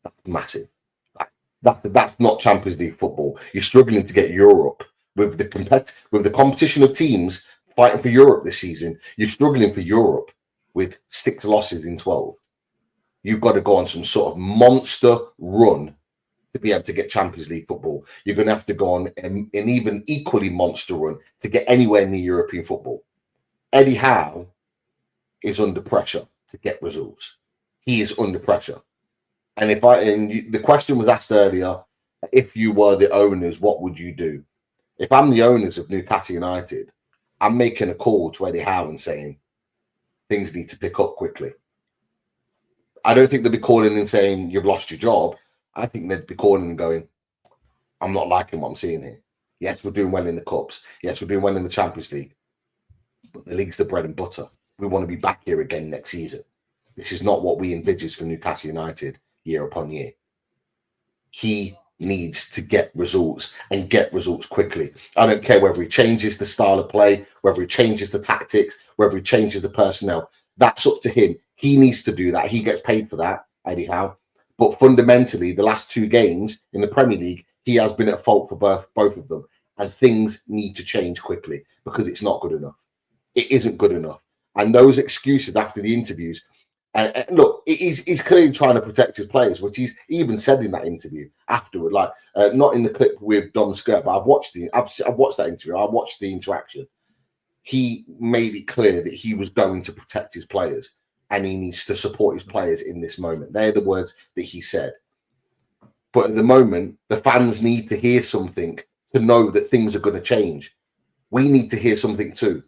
That's massive. That's not Champions League football. You're struggling to get Europe with the competition of teams fighting for Europe this season. You're struggling for Europe with 6 losses in 12. You've got to go on some sort of monster run to be able to get Champions League football. You're going to have to go on an even equally monster run to get anywhere near European football. Eddie Howe is under pressure to get results. He is under pressure. And the question was asked earlier, if you were the owners, what would you do? If I'm the owners of Newcastle United, I'm making a call to Eddie Howe and saying things need to pick up quickly. I don't think they'll be calling and saying you've lost your job. I think they'd be calling and going, I'm not liking what I'm seeing here. Yes, we're doing well in the Cups. Yes, we're doing well in the Champions League. But the league's the bread and butter. We want to be back here again next season. This is not what we envisaged for Newcastle United year upon year. He needs to get results and get results quickly. I don't care whether he changes the style of play, whether he changes the tactics, whether he changes the personnel. That's up to him. He needs to do that. He gets paid for that, Eddie Howe. But fundamentally, the last 2 games in the Premier League, he has been at fault for both of them. And things need to change quickly because it's not good enough. It isn't good enough. And those excuses after the interviews, and look, he's clearly trying to protect his players, which he's even said in that interview afterward. Like not in the clip with Don Skirt, but I've watched that interview. I watched the interaction. He made it clear that he was going to protect his players, and he needs to support his players in this moment. They're the words that he said. But at the moment, the fans need to hear something to know that things are going to change. We need to hear something too,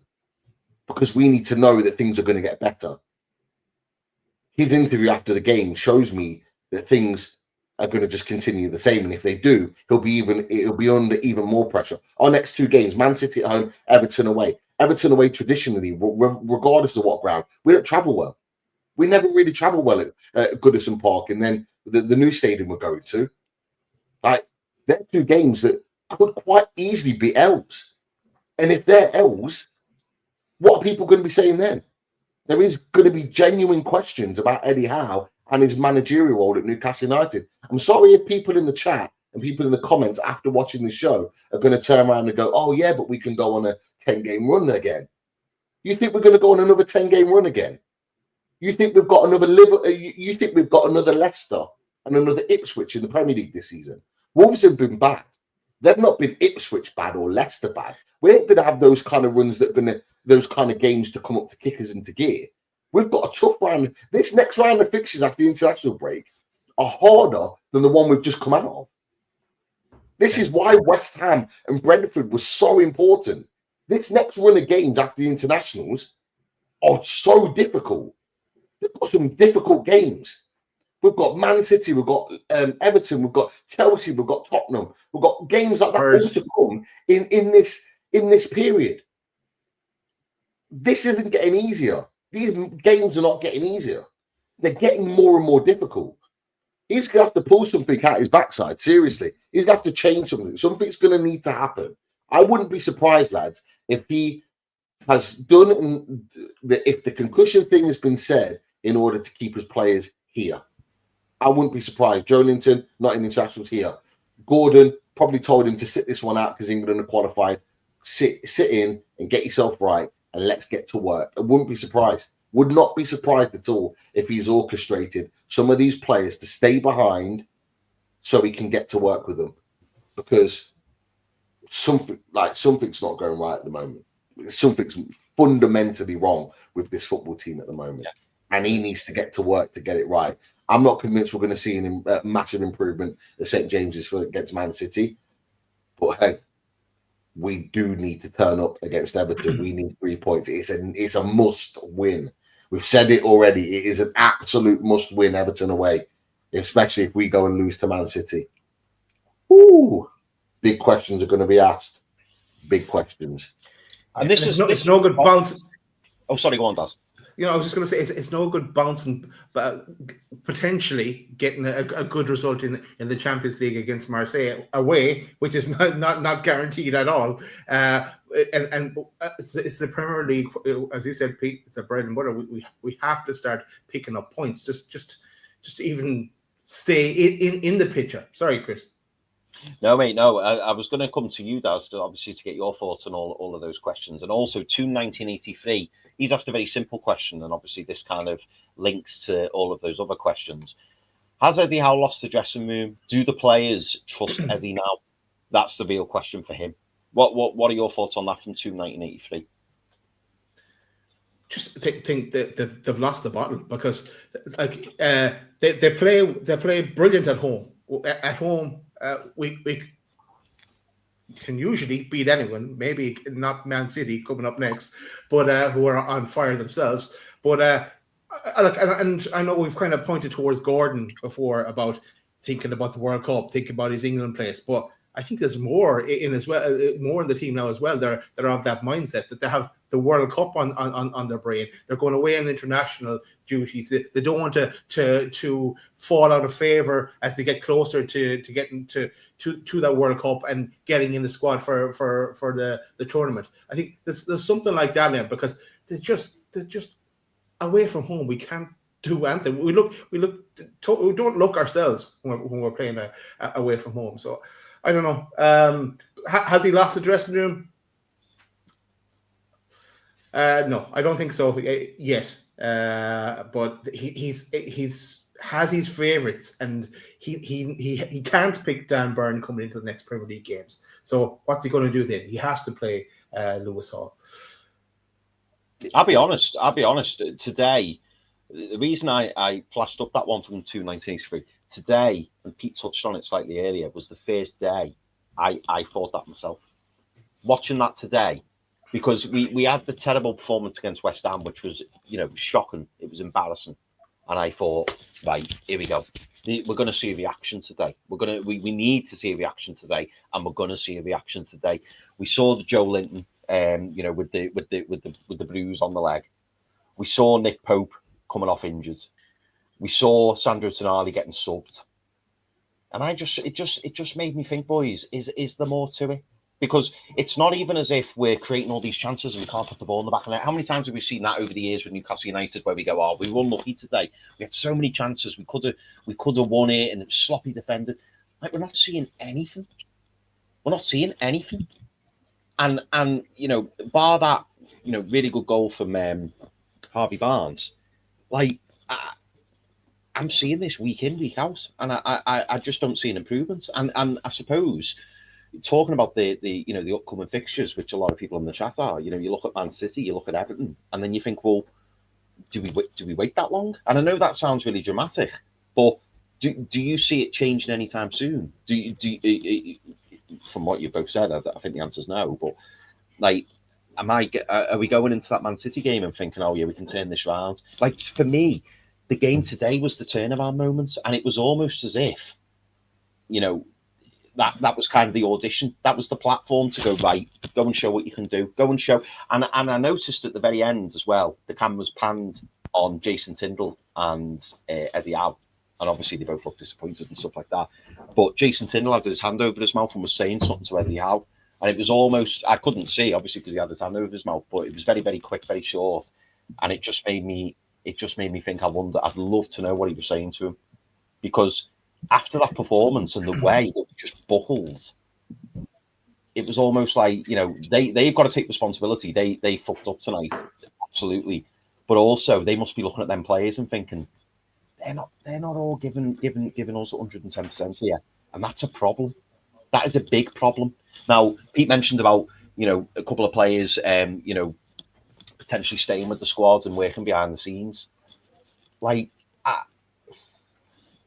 because we need to know that things are going to get better. His interview after the game shows me that things are going to just continue the same, and if they do, it'll be under even more pressure. Our next 2 games: Man City at home, Everton away. Everton away traditionally, regardless of what ground, we don't travel well. We never really travelled well at Goodison Park, and then the new stadium we're going to. Like, they're two games that could quite easily be L's. And if they're L's, what are people going to be saying then? There is going to be genuine questions about Eddie Howe and his managerial role at Newcastle United. I'm sorry if people in the chat and people in the comments after watching the show are going to turn around and go, oh, yeah, but we can go on a 10-game run again. You think we're going to go on another 10-game run again? You think we've got another You think we've got another Leicester and another Ipswich in the Premier League this season? Wolves have been bad. They've not been Ipswich bad or Leicester bad. We ain't going to have those kind of runs those kind of games to come up to kick us into gear. We've got a tough round. This next round of fixtures after the international break are harder than the one we've just come out of. This is why West Ham and Brentford was so important. This next run of games after the internationals are so difficult. They've got some difficult games. We've got Man City, we've got Everton, we've got Chelsea, we've got Tottenham. We've got games like that all to come in this period. This isn't getting easier. These games are not getting easier. They're getting more and more difficult. He's going to have to pull something out his backside. Seriously. He's going to have to change something. Something's going to need to happen. I wouldn't be surprised, lads, if he has done if the concussion thing has been said in order to keep his players here. I wouldn't be surprised. Joe Linton, not in internationals here. Gordon probably told him to sit this one out because England are qualified. Sit in and get yourself right and let's get to work. I wouldn't be surprised. Would not be surprised at all if he's orchestrated some of these players to stay behind so he can get to work with them. Because something's not going right at the moment. Something's fundamentally wrong with this football team at the moment. Yeah. And he needs to get to work to get it right. I'm not convinced we're going to see a massive improvement at St. James's against Man City. But hey, we do need to turn up against Everton. We need 3 points. It's a must win. We've said it already. It is an absolute must win Everton away, especially if we go and lose to Man City. Ooh, big questions are going to be asked. Big questions. And it's no good bouncing. Oh, sorry, go on, Daz. You know, I was just going to say it's no good bouncing, but potentially getting a good result in the Champions League against Marseille away, which is not guaranteed at all. It's the Premier League, as you said, Pete. It's a bread and butter. We have to start picking up points just to even stay in the picture. Sorry, Chris. No, mate, no. I was going to come to you, Daz, obviously to get your thoughts on all of those questions. And also, to 1983, he's asked a very simple question, and obviously this kind of links to all of those other questions. Has Eddie Howe lost the dressing room? Do the players trust Eddie now? That's the real question for him. What are your thoughts on that from 1983? Just think that they've lost the battle because they play brilliant at home. At home, we can usually beat anyone. Maybe not Man City coming up next, but who are on fire themselves. But and I know we've kind of pointed towards Gordon before about thinking about the World Cup, thinking about his England place, but I think there's more in as well, more in the team now as well. They're of that mindset that they have the World Cup on their brain. They're going away on international duties. They don't want to fall out of favour as they get closer to getting to that World Cup and getting in the squad for the tournament. I think there's something like that now because they're just away from home. We can't do anything. We don't look ourselves when we're playing away from home. So. I don't know. Has he lost the dressing room? No, I don't think so yet. But he's has his favourites, and he can't pick Dan Burn coming into the next Premier League games. So what's he going to do then? He has to play Lewis Hall. I'll be honest. Today, the reason I flashed up that one from 1983 today, and Pete touched on it slightly earlier, was the first day I thought that myself. Watching that today, because we had the terrible performance against West Ham, which was, shocking. It was embarrassing. And I thought, right, here we go. We're going to see a reaction today. We need to see a reaction today, and we're going to see a reaction today. We saw the Joe Linton, with the bruise on the leg. We saw Nick Pope coming off injured. We saw Sandro Tonali getting subbed. And it just made me think, boys, is there more to it? Because it's not even as if we're creating all these chances and we can't put the ball in the back of the net. How many times have we seen that over the years with Newcastle United where we go, oh, we were unlucky today. We had so many chances. We could have won it, and it was sloppy defended. Like, we're not seeing anything. We're not seeing anything. And you know, bar that, you know, really good goal from Harvey Barnes, like, I'm seeing this week in, week out, and I just don't see an improvement. And I suppose, talking about the you know, the upcoming fixtures, which a lot of people in the chat are, you know, you look at Man City, you look at Everton, and then you think, well, do we wait that long? And I know that sounds really dramatic, but do you see it changing anytime soon? Do you, from what you both said, I think the answer's no. But like, are we going into that Man City game and thinking, oh yeah, we can turn this round? Like, for me, the game today was the turnaround moment, and it was almost as if, you know, that was kind of the audition. That was the platform to go, right, go and show what you can do. Go and show. And I noticed at the very end as well, the cameras panned on Jason Tindall and Eddie Howe. And obviously they both looked disappointed and stuff like that. But Jason Tindall had his hand over his mouth and was saying something to Eddie Howe. And it was almost, I couldn't see, obviously, because he had his hand over his mouth, but it was very, very quick, very short. And it just made me think, I'd love to know what he was saying to him. Because after that performance and the way that we just buckled, it was almost like, you know, they've got to take responsibility. They fucked up tonight, absolutely. But also, they must be looking at them players and thinking, they're not all giving us 110% here, and that's a problem. That is a big problem. Now, Pete mentioned about, you know, a couple of players, you know, potentially staying with the squad and working behind the scenes. Like,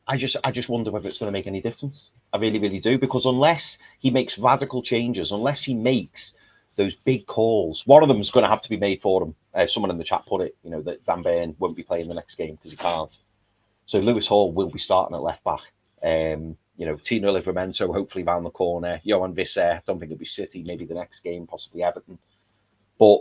I just wonder whether it's going to make any difference. I really, really do, because unless he makes radical changes, unless he makes those big calls, one of them is going to have to be made for him. Someone in the chat put it, you know, that Dan Burn won't be playing the next game because he can't. So Lewis Hall will be starting at left back. You know, Tino Livramento hopefully round the corner. Johan Visser, I don't think it'll be City, maybe the next game, possibly Everton. But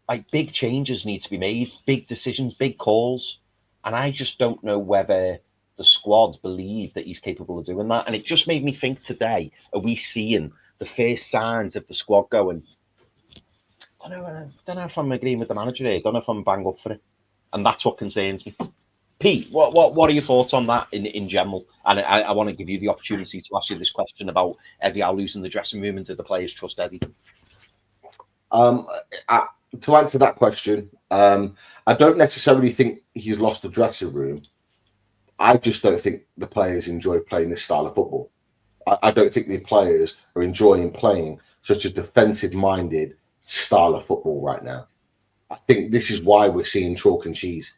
like, big changes need to be made, big decisions, big calls. And I just don't know whether the squad believe that he's capable of doing that. And it just made me think today, are we seeing the first signs of the squad going, I don't know if I'm agreeing with the manager here. I don't know if I'm bang up for it. And that's what concerns me. Pete, what are your thoughts on that in general? And I want to give you the opportunity to ask you this question about Eddie Howe losing the dressing room, and do the players trust Eddie? To answer that question, I don't necessarily think he's lost the dressing room. I just don't think the players enjoy playing this style of football. I don't think the players are enjoying playing such a defensive-minded style of football right now. I think this is why we're seeing chalk and cheese.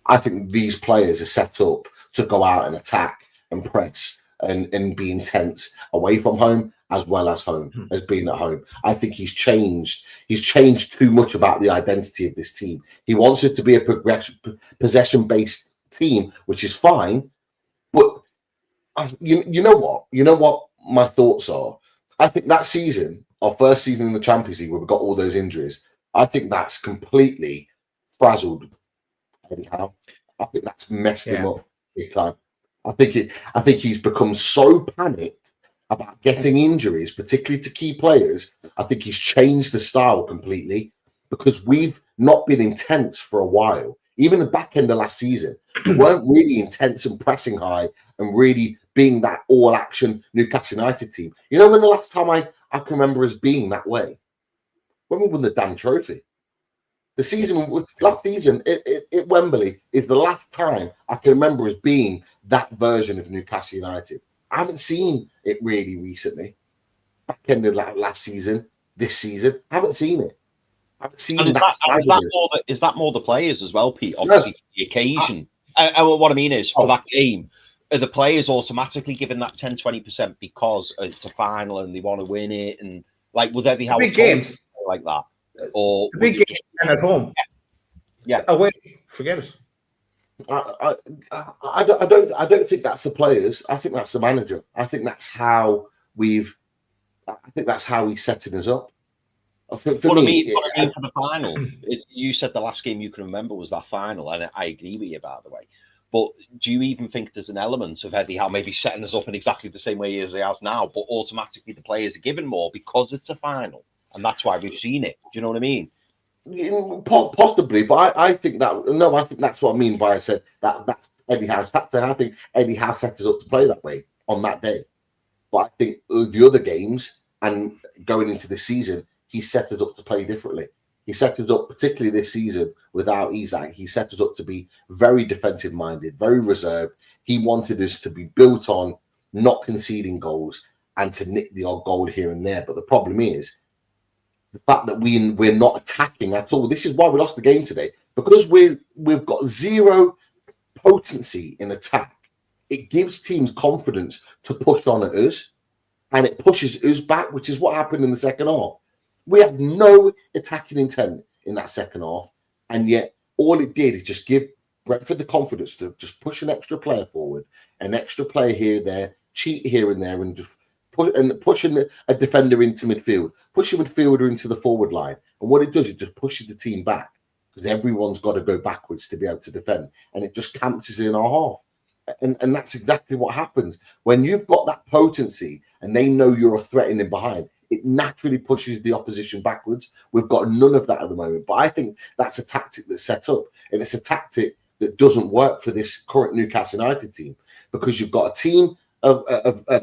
I think these players are set up to go out and attack and press and be intense away from home as well as home, as being at home. I think he's changed. He's changed too much about the identity of this team. He wants it to be a possession-based team, which is fine. But you know what? You know what my thoughts are? I think that season, our first season in the Champions League, where we got all those injuries, I think that's completely frazzled Eddie Howe. I think that's messed him up big time. I think he's become so panicked about getting injuries, particularly to key players. I think he's changed the style completely, because we've not been intense for a while. Even the back end of last season, we weren't really intense and pressing high and really being that all-action Newcastle United team. You know when the last time I can remember us being that way? When we won the damn trophy. The season, last season at Wembley is the last time I can remember us being that version of Newcastle United. I haven't seen it really recently. Back end of last season, this season, I haven't seen it. I haven't seen is that more the players as well, Pete? Obviously, the occasion. What I mean is, for that game, are the players automatically given that 10-20% because it's a final and they want to win it? And like, would Eddie Howe big games like that? Or the big game at home, away, forget it. I don't think that's the players. I think that's the manager. I think that's how he's setting us up. For What I me, mean for the final, you said the last game you can remember was that final, and I agree with you, by the way. But do you even think there's an element of Eddie Howe maybe setting us up in exactly the same way as he has now, but automatically the players are given more because it's a final, and that's why we've seen it? Do you know what I mean? possibly, but I think that no, I think that's what I mean by I said that's Eddie Howe's tactic. I think Eddie Howe set us up to play that way on that day. But I think the other games and going into the season, he set us up to play differently. He set us up, particularly this season without Isaac, he set us up to be very defensive minded, very reserved. He wanted us to be built on not conceding goals and to nick the odd goal here and there. But the problem is the fact that we're not attacking at all. This is why we lost the game today, because we've got zero potency in attack. It gives teams confidence to push on at us, and it pushes us back, which is what happened in the second half. We had no attacking intent in that second half, and yet all it did is just give Brentford the confidence to just push an extra player forward, an extra player here, there, cheat here and there, and just pushing a defender into midfield, pushing a midfielder into the forward line. And what it does, it just pushes the team back because everyone's got to go backwards to be able to defend, and it just camps us in our half. And that's exactly what happens when you've got that potency and they know you're a threat in behind. It naturally pushes the opposition backwards. We've got none of that at the moment, but I think that's a tactic that's set up, and it's a tactic that doesn't work for this current Newcastle United team, because you've got a team of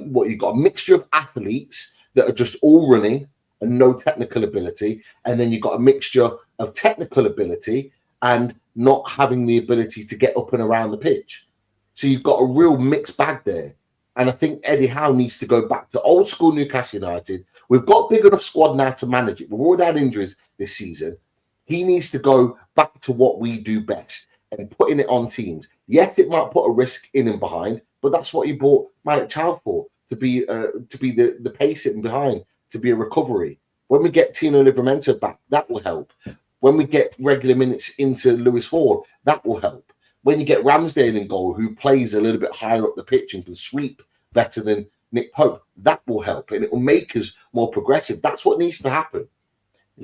what you've got a mixture of athletes that are just all running and no technical ability, and then you've got a mixture of technical ability and not having the ability to get up and around the pitch. So you've got a real mixed bag there. And I think Eddie Howe needs to go back to old school Newcastle United. We've got a big enough squad now to manage it. We've already had injuries this season. He needs to go back to what we do best and putting it on teams. Yes, it might put a risk in and behind, but that's what he bought Magpies for, to be the pace sitting behind, to be a recovery. When we get Tino Livramento back, that will help. When we get regular minutes into Lewis Hall, that will help. When you get Ramsdale in goal, who plays a little bit higher up the pitch and can sweep better than Nick Pope, that will help, and it will make us more progressive. That's what needs to happen.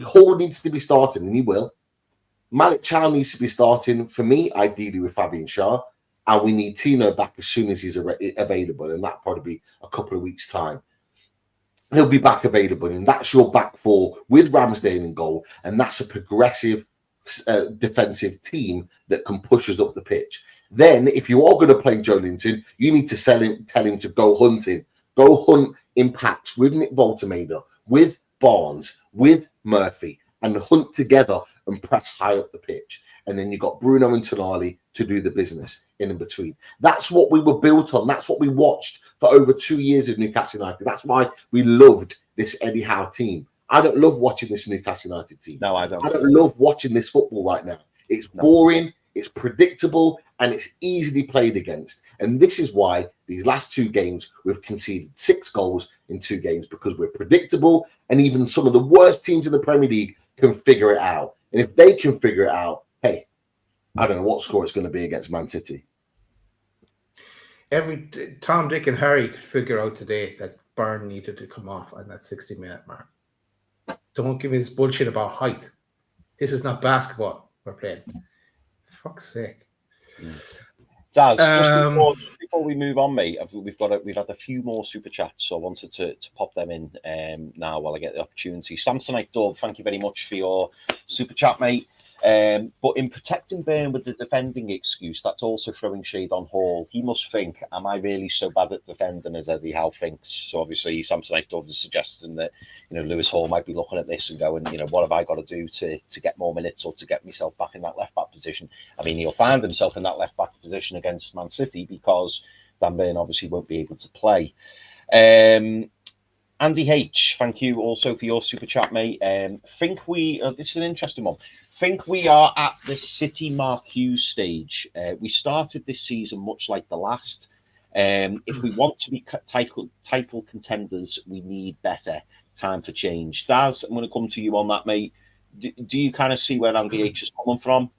Hall needs to be starting, and he will. Malik Chow needs to be starting, for me, ideally with Fabian Schär, and we need Tino back as soon as he's available, and that'll probably be a couple of weeks' time. He'll be back available, and that's your back four with Ramsdale in goal, and that's a progressive defensive team that can push us up the pitch. Then, if you are going to play Joe Linton, you need to tell him to go hunting. Go hunt impacts with Nick Voltermader, with Barnes, with Murphy, and hunt together and press high up the pitch. And then you've got Bruno and Tonali to do the business in between. That's what we were built on. That's what we watched for over 2 years of Newcastle United. That's why we loved this Eddie Howe team. I don't love watching this Newcastle United team. No, I don't. I don't love watching this football right now. It's boring, it's predictable, and it's easily played against. And this is why these last 2 games we've conceded 6 goals in 2 games, because we're predictable, and even some of the worst teams in the Premier League can figure it out. And if they can figure it out, hey, I don't know what score it's going to be against Man City. Tom, Dick, and Harry could figure out today that Byrne needed to come off on that 60-minute mark. Don't give me this bullshit about height. This is not basketball we're playing. Fuck's sake. Daz, just before we move on, mate, we've had a few more super chats, so I wanted to pop them in now while I get the opportunity. Samsonite Dove, thank you very much for your super chat, mate. But in protecting Byrne with the defending excuse, that's also throwing shade on Hall. He must think, am I really so bad at defending as Eddie Howe thinks? So obviously Samsonite Dove is suggesting that, Lewis Hall might be looking at this and going, what have I got to do to get more minutes or to get myself back in that left back position? I mean, he'll find himself in that left back position against Man City because Dan Byrne obviously won't be able to play. Andy H, thank you also for your super chat, mate. This is an interesting one. Think we are at the City Mark Hughes stage. We started this season much like the last. If we want to be title contenders, we need better. Time for change. Daz, I'm going to come to you on that, mate. Do you kind of see where Andy H is coming from?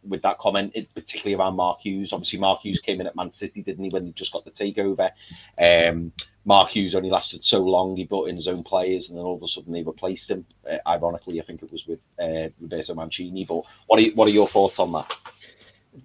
With that comment, particularly around Mark Hughes. Obviously, Mark Hughes came in at Man City, didn't he, when he just got the takeover? Mark Hughes only lasted so long. He brought in his own players, and then all of a sudden they replaced him. Ironically, I think it was with Roberto Mancini. But what are your thoughts on that?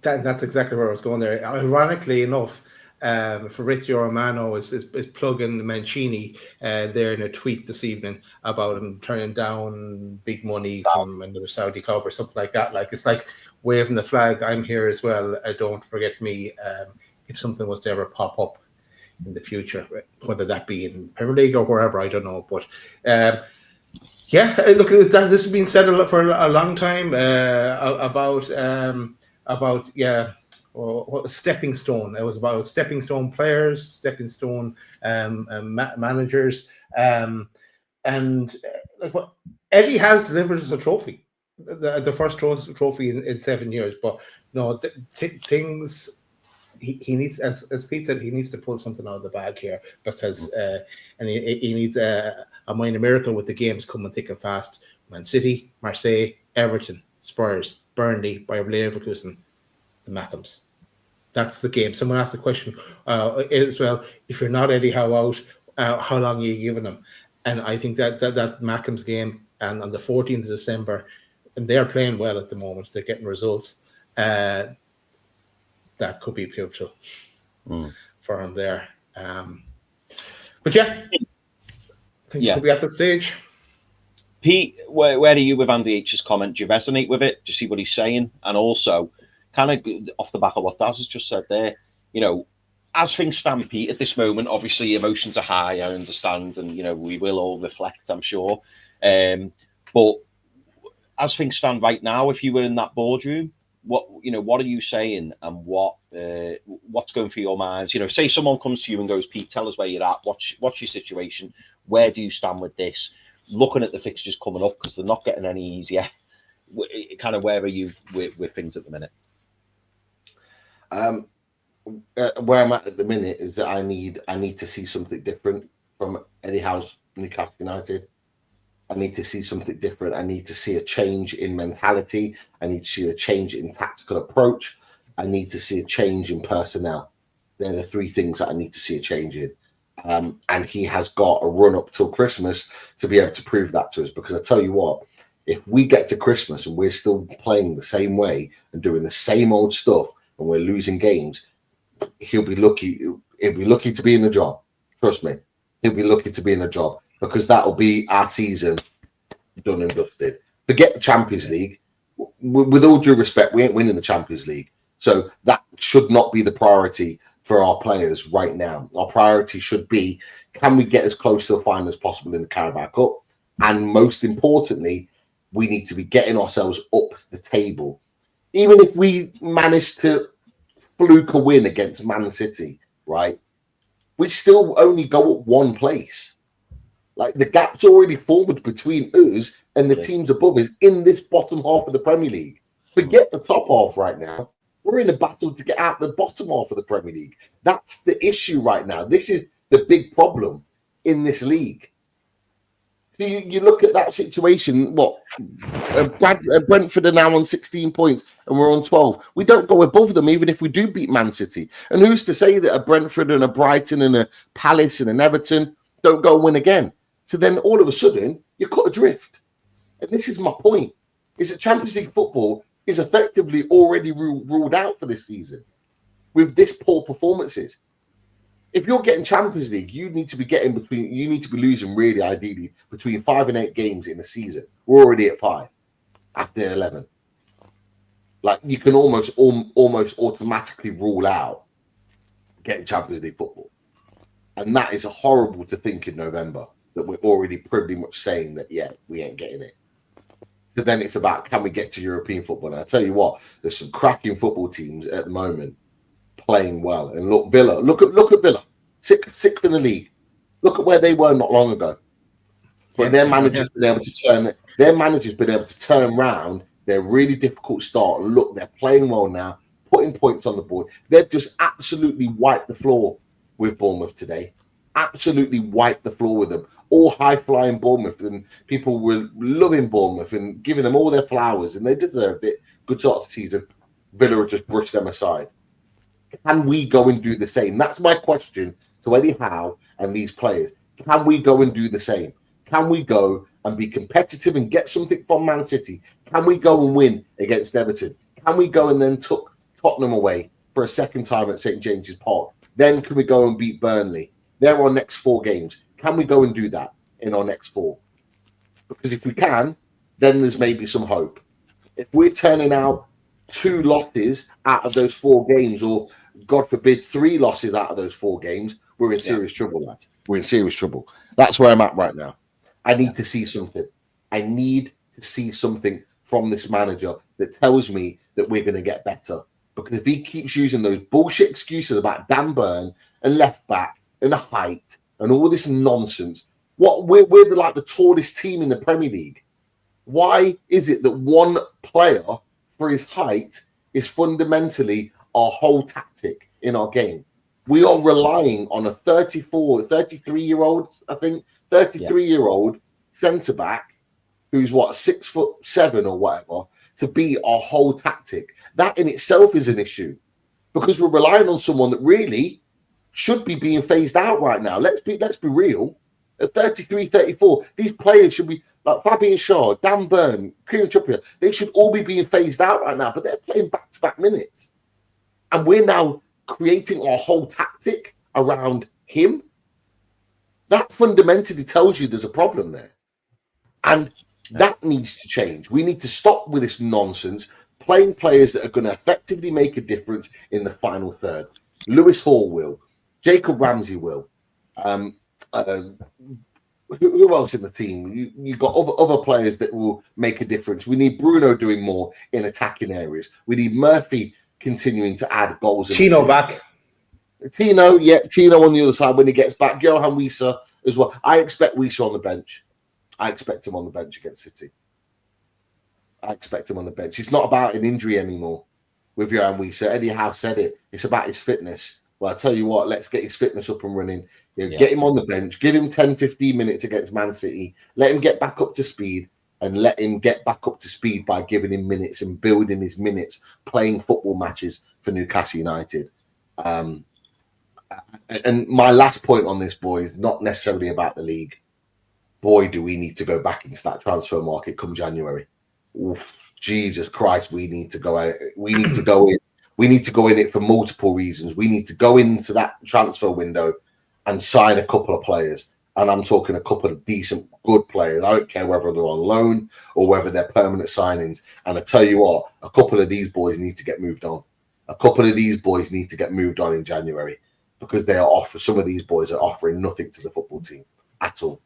That's exactly where I was going there. Ironically enough, Fabrizio Romano is plugging Mancini there in a tweet this evening about him turning down big money from another Saudi club or something like that. Like, it's like waving the flag. I'm here as well. Don't forget me. If something was to ever pop up in the future, whether that be in Premier League or wherever, I don't know. But yeah, look, this has been said for a long time about stepping stone. It was about stepping stone players, stepping stone managers, and like what Eddie has delivered us a trophy, the first trophy in 7 years. But no, things. He needs, as Pete said, he needs to pull something out of the bag here, because and he needs a minor miracle with the games coming thick and fast. Man City, Marseille, Everton, Spurs, Burnley, Bayer Leverkusen, the Mackems. That's the game. Someone asked the question as well, if you're not Eddie Howe out, how long are you giving them? And I think that Mackems game, and on the 14th of December, and they're playing well at the moment, they're getting results. That could be pivotal for him there. But yeah, I think we'll be at the stage. Pete, where are you with Andy H's comment? Do you resonate with it? Do you see what he's saying? And also, kind of off the back of what Daz has just said there, as things stand, Pete, at this moment, obviously emotions are high, I understand, and, we will all reflect, I'm sure. But as things stand right now, if you were in that boardroom, what are you saying, and what's going through your minds? Say someone comes to you and goes, Pete, tell us where you're at. What's your situation? Where do you stand with this? Looking at the fixtures coming up, because they're not getting any easier. Kind of where are you with things at the minute? Where I'm at the minute is that I need to see something different from Eddie Howe's Newcastle United. I need to see something different. I need to see a change in mentality. I need to see a change in tactical approach. I need to see a change in personnel. They're the three things that I need to see a change in. And he has got a run up till Christmas to be able to prove that to us. Because I tell you what, if we get to Christmas and we're still playing the same way and doing the same old stuff and we're losing games, he'll be lucky. He'll be lucky to be in the job. Trust me, he'll be lucky to be in the job, because that'll be our season done and dusted. Forget the Champions League. With all due respect, we ain't winning the Champions League. So that should not be the priority for our players right now. Our priority should be, can we get as close to the final as possible in the Carabao Cup? And most importantly, we need to be getting ourselves up the table. Even if we manage to fluke a win against Man City, right? We still only go up one place. Like, the gap's already formed between us and the teams above us in this bottom half of the Premier League. Forget the top half right now. We're in a battle to get out the bottom half of the Premier League. That's the issue right now. This is the big problem in this league. So you look at that situation, Brentford are now on 16 points and we're on 12. We don't go above them even if we do beat Man City. And who's to say that a Brentford and a Brighton and a Palace and an Everton don't go and win again? So then all of a sudden, you're cut adrift. And this is my point, is that Champions League football is effectively already ruled out for this season with this poor performances. If you're getting Champions League, you need to be losing really ideally between 5 and 8 games in a season. We're already at 5 after 11. Like, you can almost automatically rule out getting Champions League football. And that is horrible to think in November, that we're already pretty much saying that, yeah, we ain't getting it. So then it's about, can we get to European football? And I tell you what, there's some cracking football teams at the moment playing well. And look, Villa, look at Villa, sixth in the league. Look at where they were not long ago. But their manager's been able to turn around their really difficult start. Look, they're playing well now, putting points on the board. They've just absolutely wiped the floor with Bournemouth today. Absolutely wiped the floor with them. All high-flying Bournemouth, and people were loving Bournemouth and giving them all their flowers, and they deserved it. Good start to the season. Villa just brushed them aside. Can we go and do the same? That's my question to Eddie Howe and these players. Can we go and do the same? Can we go and be competitive and get something from Man City? Can we go and win against Everton? Can we go and then took Tottenham away for a second time at St. James's Park? Then can we go and beat Burnley? They're our next 4 games. Can we go and do that in our next 4? Because if we can, then there's maybe some hope. If we're turning out 2 losses out of those 4 games, or God forbid 3 losses out of those 4 games, we're in serious trouble, lads. We're in serious trouble. That's where I'm at right now. I need to see something. I need to see something from this manager that tells me that we're going to get better. Because if he keeps using those bullshit excuses about Dan Burn and left back and the height and all this nonsense, we're like the tallest team in the Premier League. Why is it that one player for his height is fundamentally our whole tactic in our game? We are relying on a 33-year-old, I think, 33-year-old centre-back who's 6'7" or whatever, to be our whole tactic. That in itself is an issue because we're relying on someone that really should be being phased out right now. Let's be real. At 33, 34, these players should be like Fabian Schade, Dan Burn, Kieran Trippier. They should all be being phased out right now, but they're playing back-to-back minutes. And we're now creating our whole tactic around him. That fundamentally tells you there's a problem there. And that needs to change. We need to stop with this nonsense, playing players that are going to effectively make a difference in the final third. Lewis Hall will. Jacob Ramsey will. Who else in the team? You've got other players that will make a difference. We need Bruno doing more in attacking areas. We need Murphy continuing to add goals. Tino back. Tino on the other side when he gets back. Johan Wissa as well. I expect Wissa on the bench. I expect him on the bench against City. I expect him on the bench. It's not about an injury anymore with Johan Wissa. Eddie Howe said it. It's about his fitness. Well, I tell you what, let's get his fitness up and running. Get him on the bench. Give him 10, 15 minutes against Man City. Let him get back up to speed and let him get back up to speed by giving him minutes and building his minutes, playing football matches for Newcastle United. And my last point on this, boys, not necessarily about the league. Boy, do we need to go back into that transfer market come January. Oof, Jesus Christ, we need to go out. We need to go in. We need to go in it for multiple reasons. We need to go into that transfer window and sign a couple of players. And I'm talking a couple of decent, good players. I don't care whether they're on loan or whether they're permanent signings. And I tell you what, a couple of these boys need to get moved on. A couple of these boys need to get moved on in January because they are some of these boys are offering nothing to the football team at all.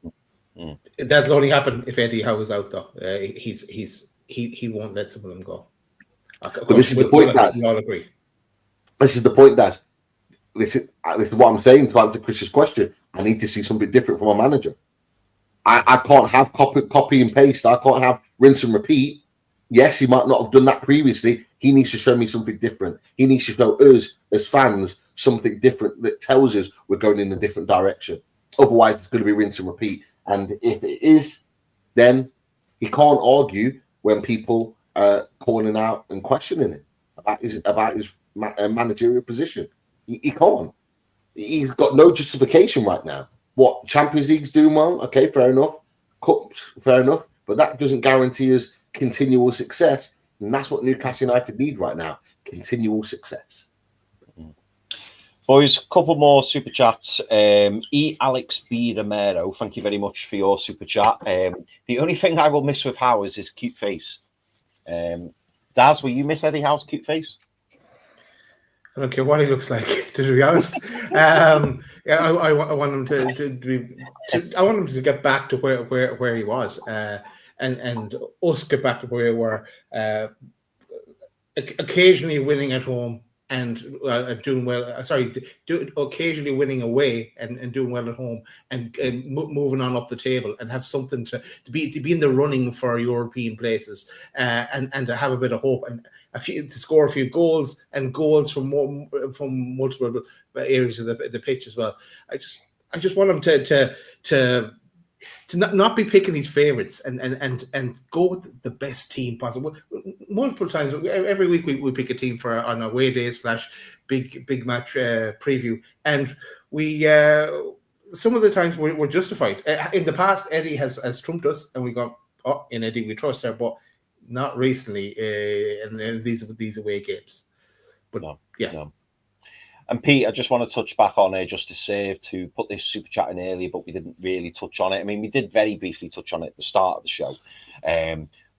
That'll only happen if Eddie Howe is out, though. He won't let some of them go. But this is the point, Dad. We all agree. This is the point, Dad. This is what I'm saying to answer Chris's question. I need to see something different from a manager. I can't have copy and paste. I can't have rinse and repeat. Yes, he might not have done that previously. He needs to show me something different. He needs to show us as fans something different that tells us we're going in a different direction. Otherwise, it's going to be rinse and repeat. And if it is, then he can't argue when people are calling out and questioning him about his managerial position. He can't. He's got no justification right now. What, Champions League's doing well? Okay, fair enough. Cups, fair enough. But that doesn't guarantee us continual success. And that's what Newcastle United need right now. Continual success. Boys, a couple more super chats. Alex B. Romero, thank you very much for your super chat. The only thing I will miss with Howe is his cute face. Daz, will you miss Eddie Howe's cute face? I don't care what he looks like, to be honest. I want him I want him to get back to where he was, and us get back to where we were, occasionally winning at home and doing well. Occasionally winning away and doing well at home and moving on up the table and have something to be in the running for European places, and to have a bit of hope and to score a few goals from multiple areas of the pitch as well. I just want him to to not be picking his favourites and go with the best team possible. Multiple times, every week we pick a team for on away day / big match preview, and we some of the times we're justified. In the past, Eddie has trumped us, and we go, oh, in Eddie we trust her, but not recently in these away games. But no. And Pete, I just want to touch back on Justice Save to put this super chat in earlier, but we didn't really touch on it. I mean, we did very briefly touch on it at the start of the show.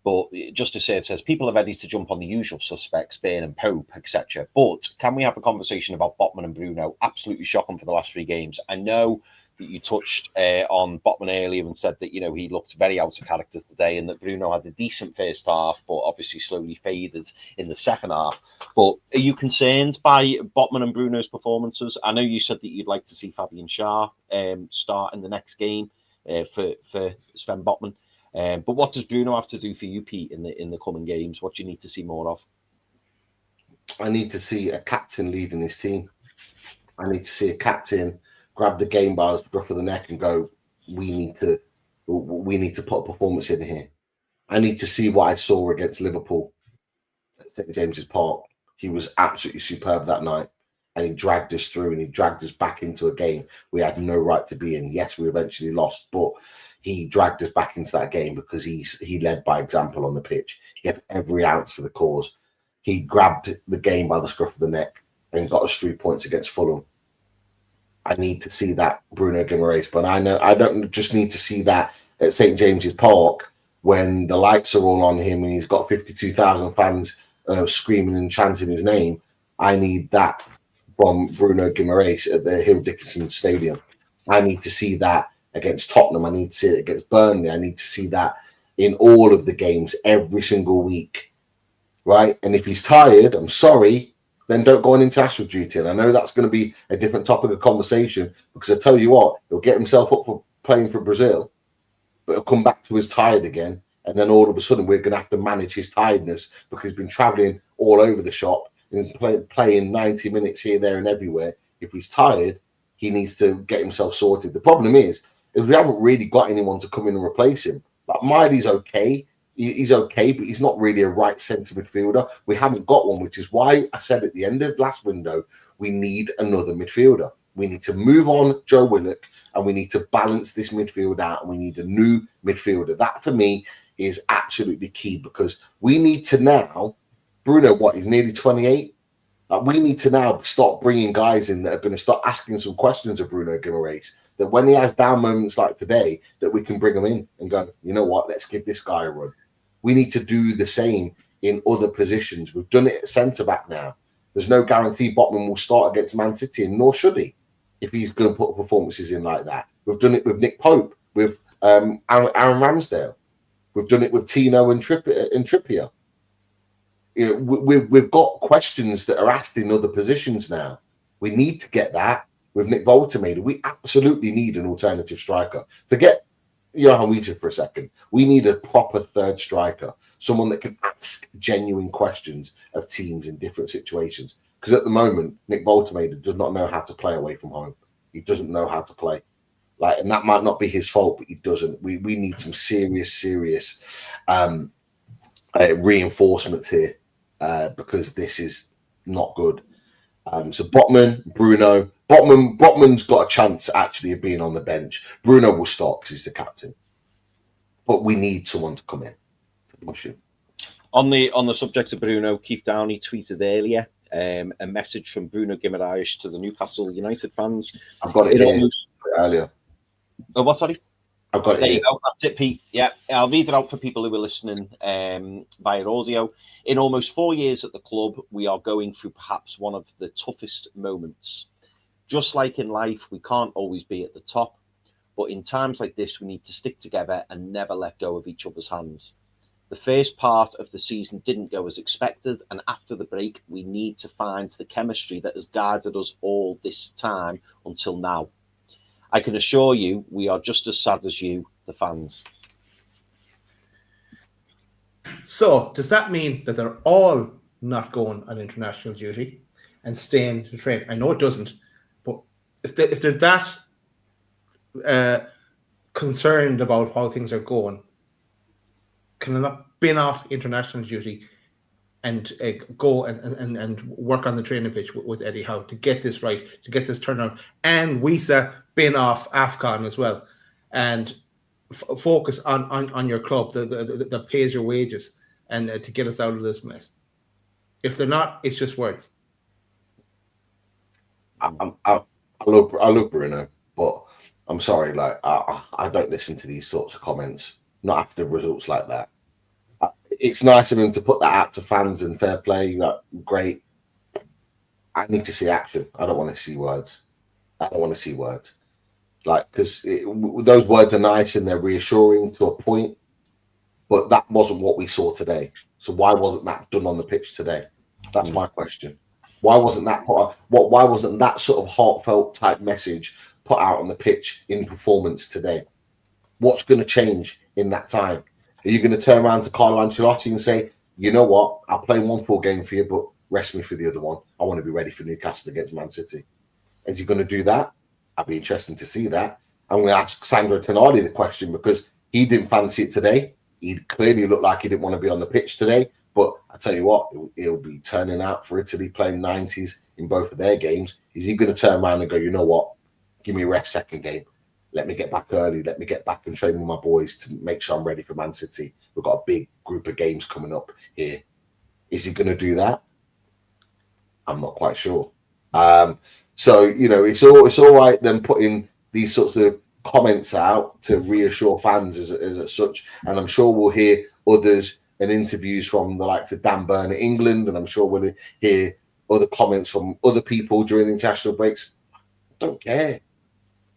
But Justice Save says, people are ready to jump on the usual suspects, Bain and Pope, etc. But can we have a conversation about Botman and Bruno? Absolutely shocking for the last 3 games. I know that you touched on Botman earlier and said that, he looked very out of character today and that Bruno had a decent first half, but obviously slowly faded in the second half. But are you concerned by Botman and Bruno's performances? I know you said that you'd like to see Fabian Schär start in the next game for Sven Botman. But what does Bruno have to do for you, Pete, in the coming games? What do you need to see more of? I need to see a captain leading his team. I need to see a captain grab the game by the scruff of the neck and go, we need to put a performance in here. I need to see what I saw against Liverpool at St. James's Park. He was absolutely superb that night, and he dragged us through, and he dragged us back into a game we had no right to be in. Yes, we eventually lost, but he dragged us back into that game because he led by example on the pitch. He had every ounce for the cause. He grabbed the game by the scruff of the neck and got us 3 points against Fulham. I need to see that Bruno Guimarães, but I know I don't just need to see that at St. James's Park when the lights are all on him and he's got 52,000 fans screaming and chanting his name. I need that from Bruno Guimarães at the Hill Dickinson Stadium. I need to see that against Tottenham. I need to see it against Burnley. I need to see that in all of the games every single week, right? And if he's tired, I'm sorry, then don't go on international duty. And I know that's going to be a different topic of conversation because I tell you what, he'll get himself up for playing for Brazil, but he'll come back to his tired again. And then all of a sudden we're going to have to manage his tiredness because he's been traveling all over the shop and playing 90 minutes here, there and everywhere. If he's tired, he needs to get himself sorted. The problem is we haven't really got anyone to come in and replace him. Like Miley's okay. He's okay, but he's not really a right centre midfielder. We haven't got one, which is why I said at the end of last window, we need another midfielder. We need to move on Joe Willock and we need to balance this midfield out and we need a new midfielder. That for me is absolutely key because we need to now, Bruno, he's nearly 28? We need to now start bringing guys in that are going to start asking some questions of Bruno Guimarães, that when he has down moments like today, that we can bring him in and go, you know what, let's give this guy a run. We need to do the same in other positions. We've done it at centre-back now. There's no guarantee Botman will start against Man City, and nor should he, if he's going to put performances in like that. We've done it with Nick Pope, with Aaron Ramsdale. We've done it with Tino and Trippier. You know, we've got questions that are asked in other positions now. We need to get that with Nick Voltermader. We absolutely need an alternative striker. Forget Johan Wieter for a second. We need a proper third striker, someone that can ask genuine questions of teams in different situations. Because at the moment, Nick Voltermader does not know how to play away from home. He doesn't know how to play. And that might not be his fault, but he doesn't. We need some serious reinforcements here because this is not good. So Botman, Bruno. Botman's got a chance actually of being on the bench. Bruno will start because he's the captain. But we need someone to come in to push him. On the subject of Bruno, Keith Downey tweeted earlier a message from Bruno Guimarães to the Newcastle United fans. I've got it here earlier. Oh, what, sorry? I've got it there here. You go. That's it, Pete. Yeah, I'll read it out for people who are listening via audio. In almost 4 years at the club, we are going through perhaps one of the toughest moments. Just like in life, we can't always be at the top, but in times like this, we need to stick together and never let go of each other's hands. The first part of the season didn't go as expected, and after the break, we need to find the chemistry that has guided us all this time until now. I can assure you, we are just as sad as you, the fans. So, does that mean that they're all not going on international duty and staying to train? I know it doesn't, but if they're that concerned about how things are going can bin off international duty and go and work on the training pitch with Eddie Howe to get this right, to get this turnaround, and Wisa bin off AFCON as well, and focus on your club that pays your wages and to get us out of this mess. If they're not, it's just words. I love Bruno, but I'm sorry, like I don't listen to these sorts of comments. Not after results like that. It's nice of him to put that out to fans and fair play. Like, great. I need to see action. I don't want to see words. Like, because those words are nice and they're reassuring to a point, but that wasn't what we saw today. So why wasn't that done on the pitch today? That's my question. Why wasn't that why wasn't that sort of heartfelt type message put out on the pitch in performance today? What's going to change in that time? Are you going to turn around to Carlo Ancelotti and say, you know what, I'll play one full game for you, but rest me for the other one. I want to be ready for Newcastle against Man City. Is he going to do that? I'd be interested to see that. I'm going to ask Sandro Tonali the question because he didn't fancy it today. He clearly looked like he didn't want to be on the pitch today. But I tell you what, he'll be turning out for Italy, playing 90s in both of their games. Is he going to turn around and go, you know what, give me a rest second game. Let me get back early. Let me get back and train with my boys to make sure I'm ready for Man City. We've got a big group of games coming up here. Is he going to do that? I'm not quite sure. So, you know, it's all right then putting these sorts of comments out to reassure fans as such. And I'm sure we'll hear others and interviews from the likes of Dan Burn in England. And I'm sure we'll hear other comments from other people during international breaks. I don't care.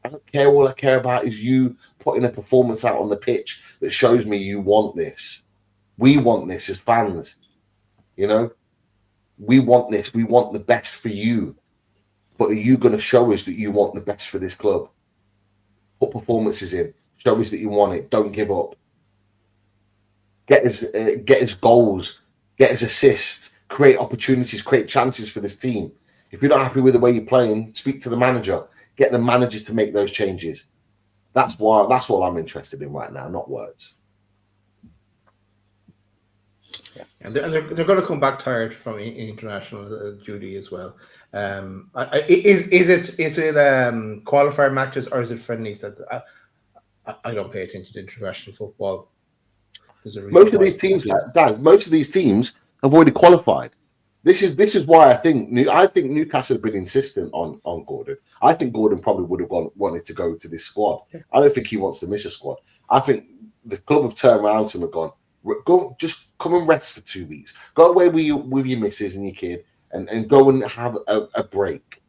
I don't care. All I care about is you putting a performance out on the pitch that shows me you want this. We want this as fans. You know, we want this. We want the best for you. But are you going to show us that you want the best for this club? Put performances in. Show us that you want it. Don't give up. Get us goals. Get us assists. Create opportunities. Create chances for this team. If you're not happy with the way you're playing, speak to the manager. Get the manager to make those changes. That's all I'm interested in right now, not words. And they're going to come back tired from international duty as well. Is it qualifier matches or is it friendlies? That I don't pay attention to international football. Most of these teams have already qualified. This is why I think Newcastle have been insistent on Gordon. I think Gordon probably would have wanted to go to this squad. I don't think he wants to miss a squad. I think the club have turned around to him and gone, go, just come and rest for 2 weeks. Go away with your missus and your kid and go and have a break.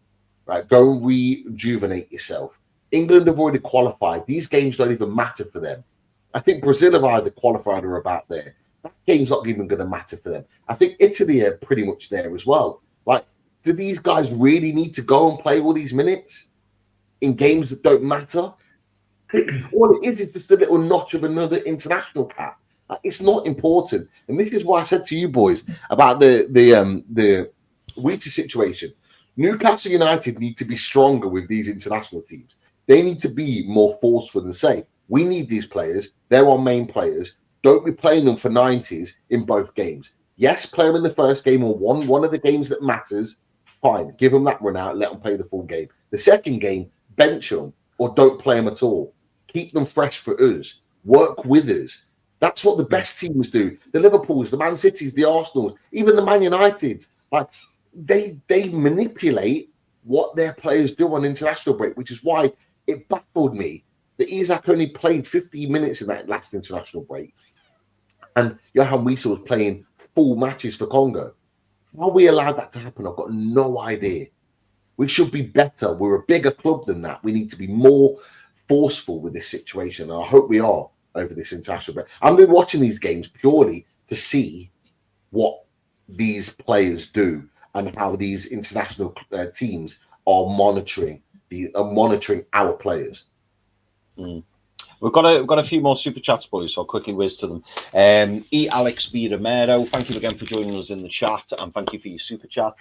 Right? Go and rejuvenate yourself. England have already qualified. These games don't even matter for them. I think Brazil have either qualified or about there. That game's not even going to matter for them. I think Italy are pretty much there as well. Like, do these guys really need to go and play all these minutes in games that don't matter? All it is just a little notch of another international cap. Like, it's not important. And this is why I said to you boys about the Wheater situation. Newcastle United need to be stronger with these international teams. They need to be more forceful and say, we need these players. They're our main players. Don't be playing them for 90s in both games. Yes, play them in the first game or one of the games that matters. Fine, give them that run out. Let them play the full game. The second game, bench them or don't play them at all. Keep them fresh for us. Work with us. That's what the best teams do. The Liverpools, the Man Cities, the Arsenals, even the Man United. Like they manipulate what their players do on international break, which is why it baffled me that Isak only played 15 minutes in that last international break. And Johan Wieser was playing full matches for Congo. How we allowed that to happen, I've got no idea. We should be better. We're a bigger club than that. We need to be more forceful with this situation. And I hope we are over this international break. I'm been watching these games purely to see what these players do and how these international teams are monitoring our players. We've got a few more super chats, boys, so I'll quickly whiz to them. Alex B. Romero, thank you again for joining us in the chat, and thank you for your super chat.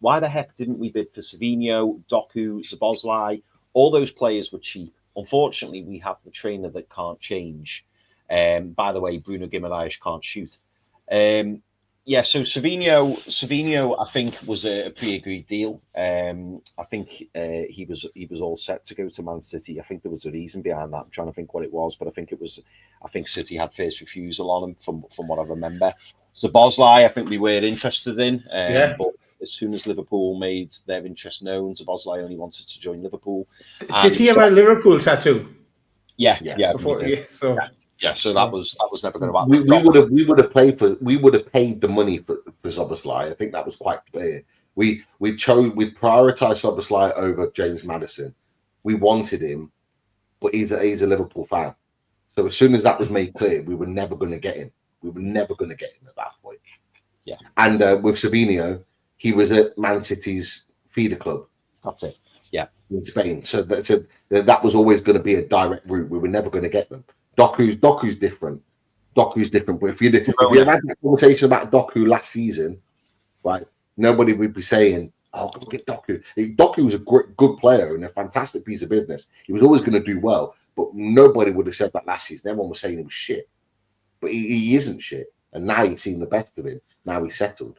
Why the heck didn't we bid for Savinho, Doku, Szoboszlai? All those players were cheap. unfortunately, we have the trainer that can't change. By the way, Bruno Guimarães can't shoot. So Savinho, I think, was a pre-agreed deal. I think he was all set to go to Man City. I think there was a reason behind that. I'm trying to think what it was, but I think City had first refusal on him from what I remember. So Boslai, I think we were interested in. But as soon as Liverpool made their interest known, Boslai only wanted to join Liverpool. Did he have a Liverpool tattoo? Yeah. Before, so that was never going to happen. We would have paid the money for Szoboszlai. I think that was quite clear. We prioritized Szoboszlai over James Maddison. We wanted him, but he's a Liverpool fan. So as soon as that was made clear, we were never going to get him. We were never going to get him at that point. Yeah. And with Savinho, he was at Man City's feeder club. That's it. Yeah. In Spain. So that was always going to be a direct route. We were never going to get them. Doku's different. But if you had that conversation about Doku last season, right, nobody would be saying, "Oh, go get Doku." Doku was a good player and a fantastic piece of business. He was always going to do well, but nobody would have said that last season. Everyone was saying he was shit, but he isn't shit. And now you've seen the best of him. Now he's settled.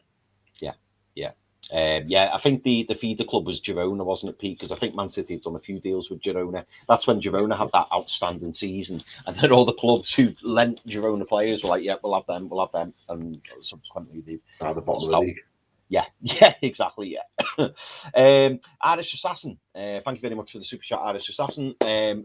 I think the feeder club was Girona, wasn't it, Pete? Because I think Man City had done a few deals with Girona. That's when Girona had that outstanding season, and then all the clubs who lent Girona players were like, "Yeah, we'll have them," and subsequently they've the bottom of the league. Yeah, exactly. Yeah. Irish Assassin, thank you very much for the super chat, Irish Assassin.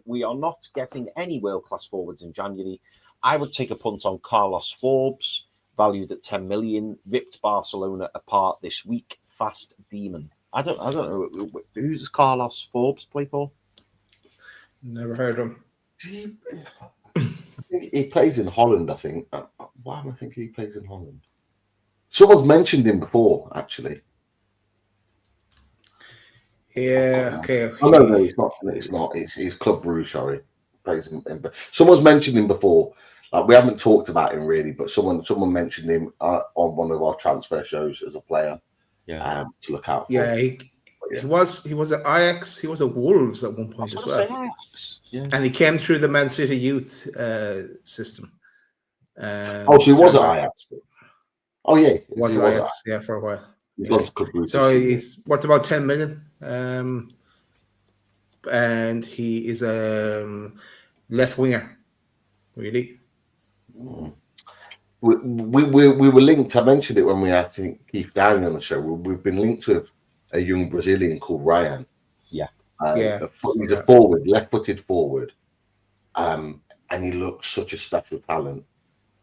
We are not getting any world-class forwards in January. I would take a punt on Carlos Forbes, valued at 10 million, ripped Barcelona apart this week. Fast demon. I don't know who's Carlos Forbes play for. Never heard of him. He plays in Holland, I think. Why am I thinking he plays in Holland? Someone's mentioned him before, actually. Yeah. Okay. Oh, no, it's not. It's Club Brugge. Sorry, plays in. Someone's mentioned him before. We haven't talked about him really, but someone mentioned him on one of our transfer shows as a player. Yeah. To look out for. Yeah, he was at Ajax. He was at Wolves at one point as well. And he came through the Man City youth system. So he was at Ajax. Oh yeah, was at Ajax. Yeah, for a while. So he's worth about 10 million. And he is a left winger. Really. We were linked. I mentioned it when we had, I think, Keith Downing on the show. We've been linked with a young Brazilian called Ryan. Yeah. He's a forward, left-footed forward, and he looks such a special talent.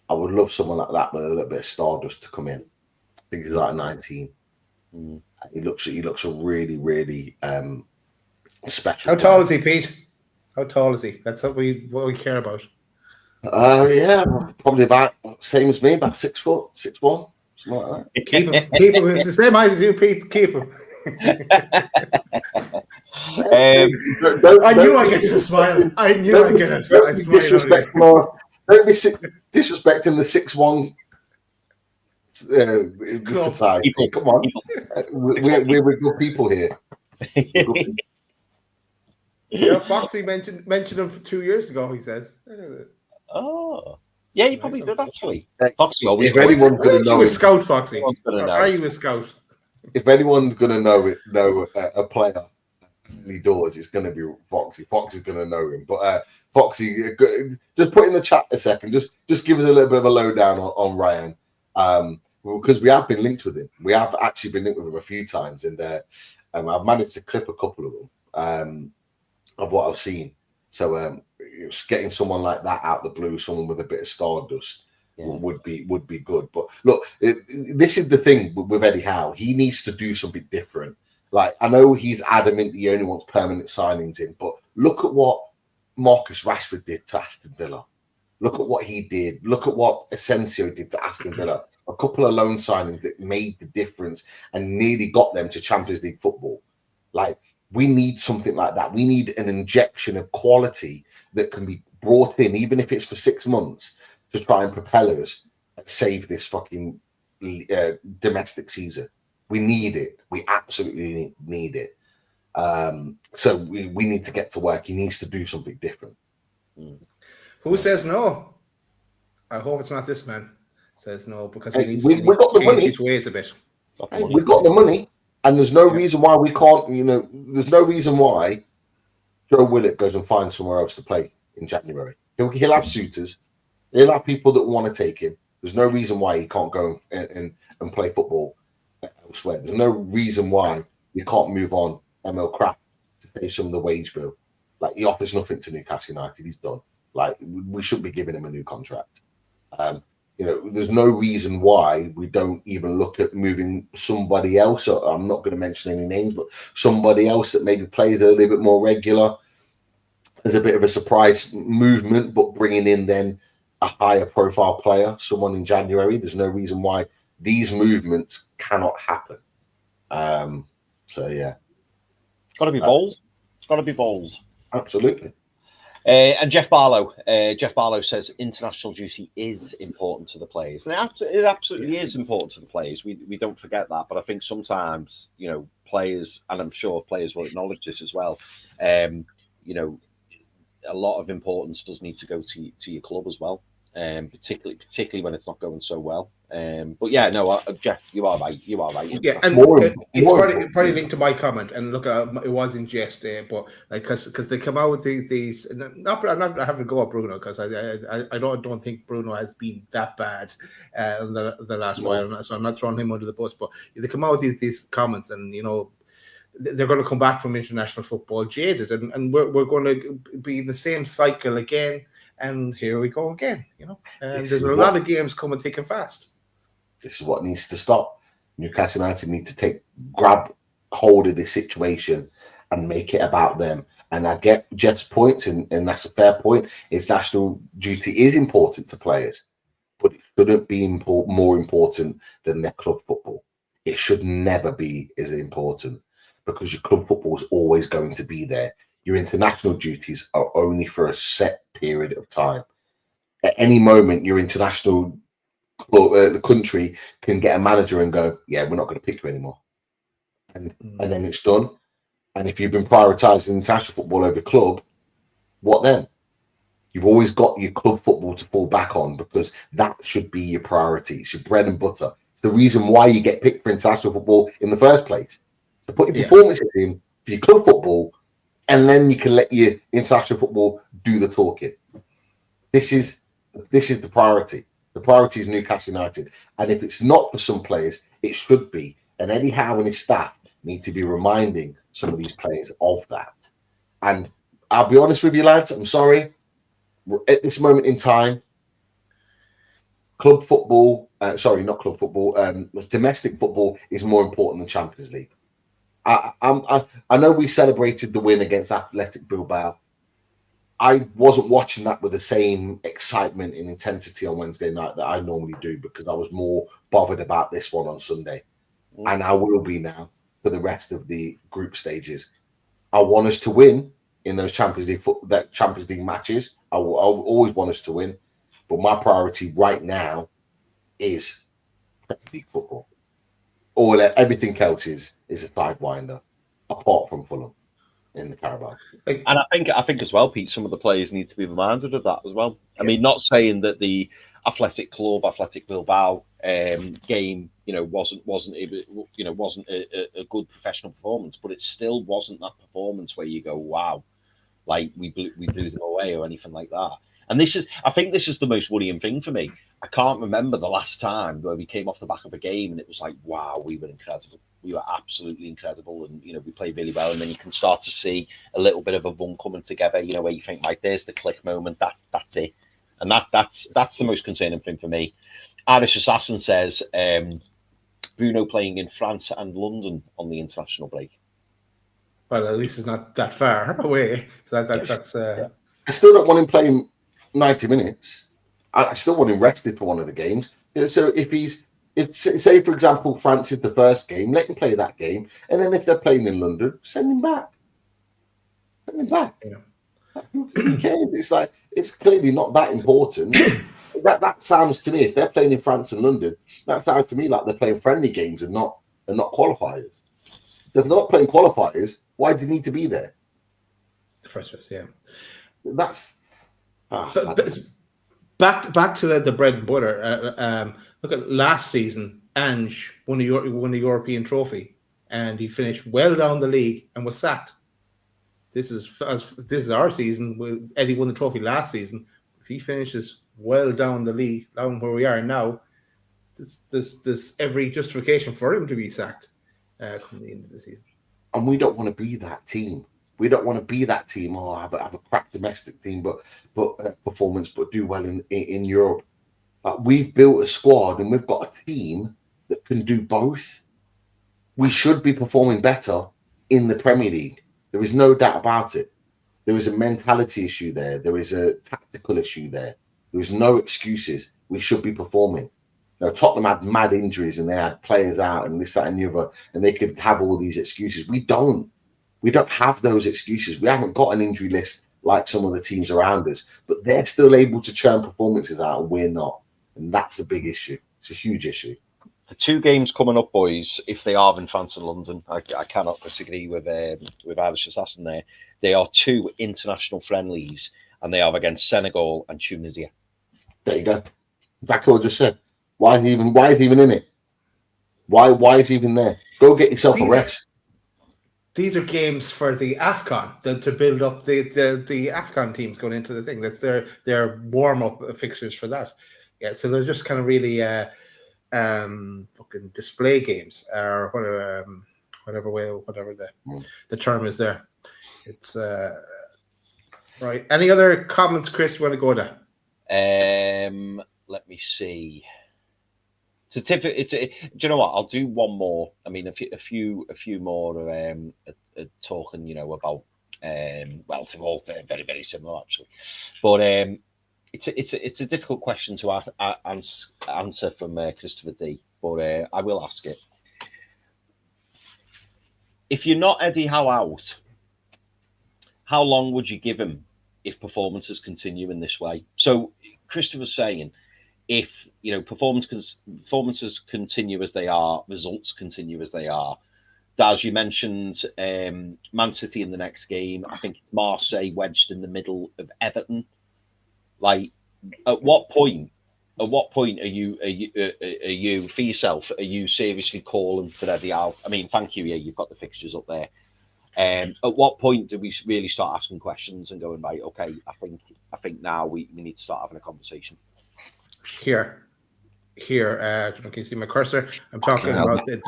I would love someone like that with a little bit of stardust to come in. I think he's like 19. He looks a really, really special. How tall is he, Pete? How tall is he? That's what we care about. Probably about same as me, about 6 foot, 6'1", something like that. Keep him. It's the same height as you, Pete. Keep him. I knew I'd get you to smile. I knew I'd get it. Don't be disrespecting the 6'1" society. Come on, we're good people here. Yeah, Foxy mentioned him 2 years ago. He says. Oh, yeah, you probably did actually. Foxy always. If anyone's going to know, a scout, Foxy. Are you a scout? If anyone's going to know a player he does, it's going to be Foxy. Foxy's going to know him. But Foxy, just put in the chat a second. Just give us a little bit of a lowdown on Ryan, because we have been linked with him. We have actually been linked with him a few times, and I've managed to clip a couple of them of what I've seen. So getting someone like that out the blue, someone with a bit of stardust, would be good. But look, this is the thing with Eddie Howe. He needs to do something different. Like, I know he's adamant he only wants permanent signings in, but look at what Marcus Rashford did to Aston Villa. Look at what he did. Look at what Asensio did to Aston Villa. A couple of loan signings that made the difference and nearly got them to Champions League football. Like, we need something like that. We need an injection of quality that can be brought in, even if it's for 6 months, to try and propel us and save this fucking domestic season. We need it. We absolutely need it. So we need to get to work. He needs to do something different. Who says no? I hope it's not this man says no, because Hey, he needs we got the to change money. his ways a bit. Hey, we got the money, and there's no reason why we can't. There's no reason why Joe Willett goes and finds somewhere else to play in January. He'll have suitors. He'll have people that want to take him. There's no reason why he can't go and play football elsewhere. There's no reason why you can't move on ML Kraft to save some of the wage bill. Like, he offers nothing to Newcastle United. He's done. Like, we should be giving him a new contract. There's no reason why we don't even look at moving somebody else. I'm not going to mention any names, but somebody else that maybe plays a little bit more regular as a bit of a surprise movement, but bringing in then a higher profile player, someone in January. There's no reason why these movements cannot happen. It's got to be balls. It's got to be balls. Absolutely. And Jeff Barlow says international duty is important to the players, and it absolutely is important to the players. We don't forget that, but I think sometimes players, and I'm sure players will acknowledge this as well. A lot of importance does need to go to your club as well, particularly when it's not going so well. Jeff, you are right. Yeah, and it's probably linked to my comment. And look, it was in jest, but because they come out with these. I'm not having to go at Bruno, because I don't think Bruno has been that bad the last while, so I'm not throwing him under the bus. But they come out with these comments, and they're going to come back from international football jaded, and we're going to be in the same cycle again. And here we go again, and there's a lot of games coming thick and fast. This is what needs to stop. Newcastle United need to grab hold of this situation and make it about them. And I get Jeff's points, and that's a fair point. International duty is important to players, but it shouldn't be more important than their club football. It should never be as important, because your club football is always going to be there. Your international duties are only for a set period of time. At any moment, your international the country can get a manager and go, yeah, we're not going to pick you anymore. And then it's done. And if you've been prioritising international football over club, what then? You've always got your club football to fall back on, because that should be your priority. It's your bread and butter. It's the reason why you get picked for international football in the first place. To put your performances in for your club football, and then you can let your international football do the talking. This is the priority. The priority is Newcastle United. And if it's not for some players, it should be. And Eddie Howe and his staff need to be reminding some of these players of that. And I'll be honest with you, lads, I'm sorry. At this moment in time, domestic football is more important than Champions League. I know we celebrated the win against Athletic Bilbao. I wasn't watching that with the same excitement and intensity on Wednesday night that I normally do, because I was more bothered about this one on Sunday. And I will be now for the rest of the group stages. I want us to win in those Champions League matches. I'll always want us to win. But my priority right now is Premier League football. Everything else is a sidewinder, apart from Fulham in the Carabao. And I think as well, Pete, some of the players need to be reminded of that as well. I mean, not saying that the Athletic Bilbao game, wasn't a good professional performance, but it still wasn't that performance where you go, wow, like we blew them away or anything like that. And I think this is the most worrying thing for me. I can't remember the last time where we came off the back of a game and it was like, wow, we were incredible. We were absolutely incredible, and we played really well. And then you can start to see a little bit of a run coming together. Where you think, like, there's the click moment. That's it, and that's the most concerning thing for me. Irish Assassin says Bruno playing in France and London on the international break. Well, at least it's not that far away. That's. I still don't want him playing 90 minutes. I still want him rested for one of the games. So if say for example France is the first game, let him play that game, and then if they're playing in London, send him back. Yeah. Who cares? It's like, it's clearly not that important. that sounds to me, if they're playing in France and London, that sounds to me like they're playing friendly games and not qualifiers. So if they're not playing qualifiers, Why do you need to be there? The first place, yeah. That's But it's back to the bread and butter. Look at last season. Ange won a European trophy, and he finished well down the league and was sacked. This is our season. Eddie won the trophy last season. If he finishes well down the league, down where we are now, there's every justification for him to be sacked come the end of the season. And we don't want to be that team. We don't want to be that team. Oh, have a crap domestic team, but performance, but do well in Europe. We've built a squad, and we've got a team that can do both. We should be performing better in the Premier League. There is no doubt about it. There is a mentality issue there. There is a tactical issue there. There is no excuses. We should be performing. Now, Tottenham had mad injuries and they had players out and this, that, and the other, and they could have all these excuses. We don't. We don't have those excuses. We haven't got an injury list like some of the teams around us, but they're still able to churn performances out and we're not. And that's a big issue. It's a huge issue. The 2 games coming up, boys, if they are in France and London, I cannot disagree with Irish Assassin there. They are 2 international friendlies, and they are against Senegal and Tunisia. There you go. That's what I just said. Why is he even in it? Why is he even there? Go get yourself a rest. These are games for the AFCON to build up the AFCON teams going into the thing. That's their warm up fixtures for that. Yeah, so they're just kind of really fucking display games or whatever the term is there. It's right. Any other comments, Chris? You want to go there? Let me see. Do you know what? I'll do one more. I mean, a few more talking, about well, they're all very, very similar actually, but it's a difficult question to answer from Christopher D. But I will ask it. If you're not Eddie Howe out, how long would you give him if performances continue in this way? So Christopher's saying, if performances continue as they are, results continue as they are. Daz, you mentioned Man City in the next game. I think Marseille wedged in the middle of Everton. Like, at what point are you for yourself? Are you seriously calling for Eddie Howe? I mean, thank you. Yeah, you've got the fixtures up there. At what point do we really start asking questions and going, right, okay, I think now we need to start having a conversation. Here. Can you see my cursor? I'm talking about the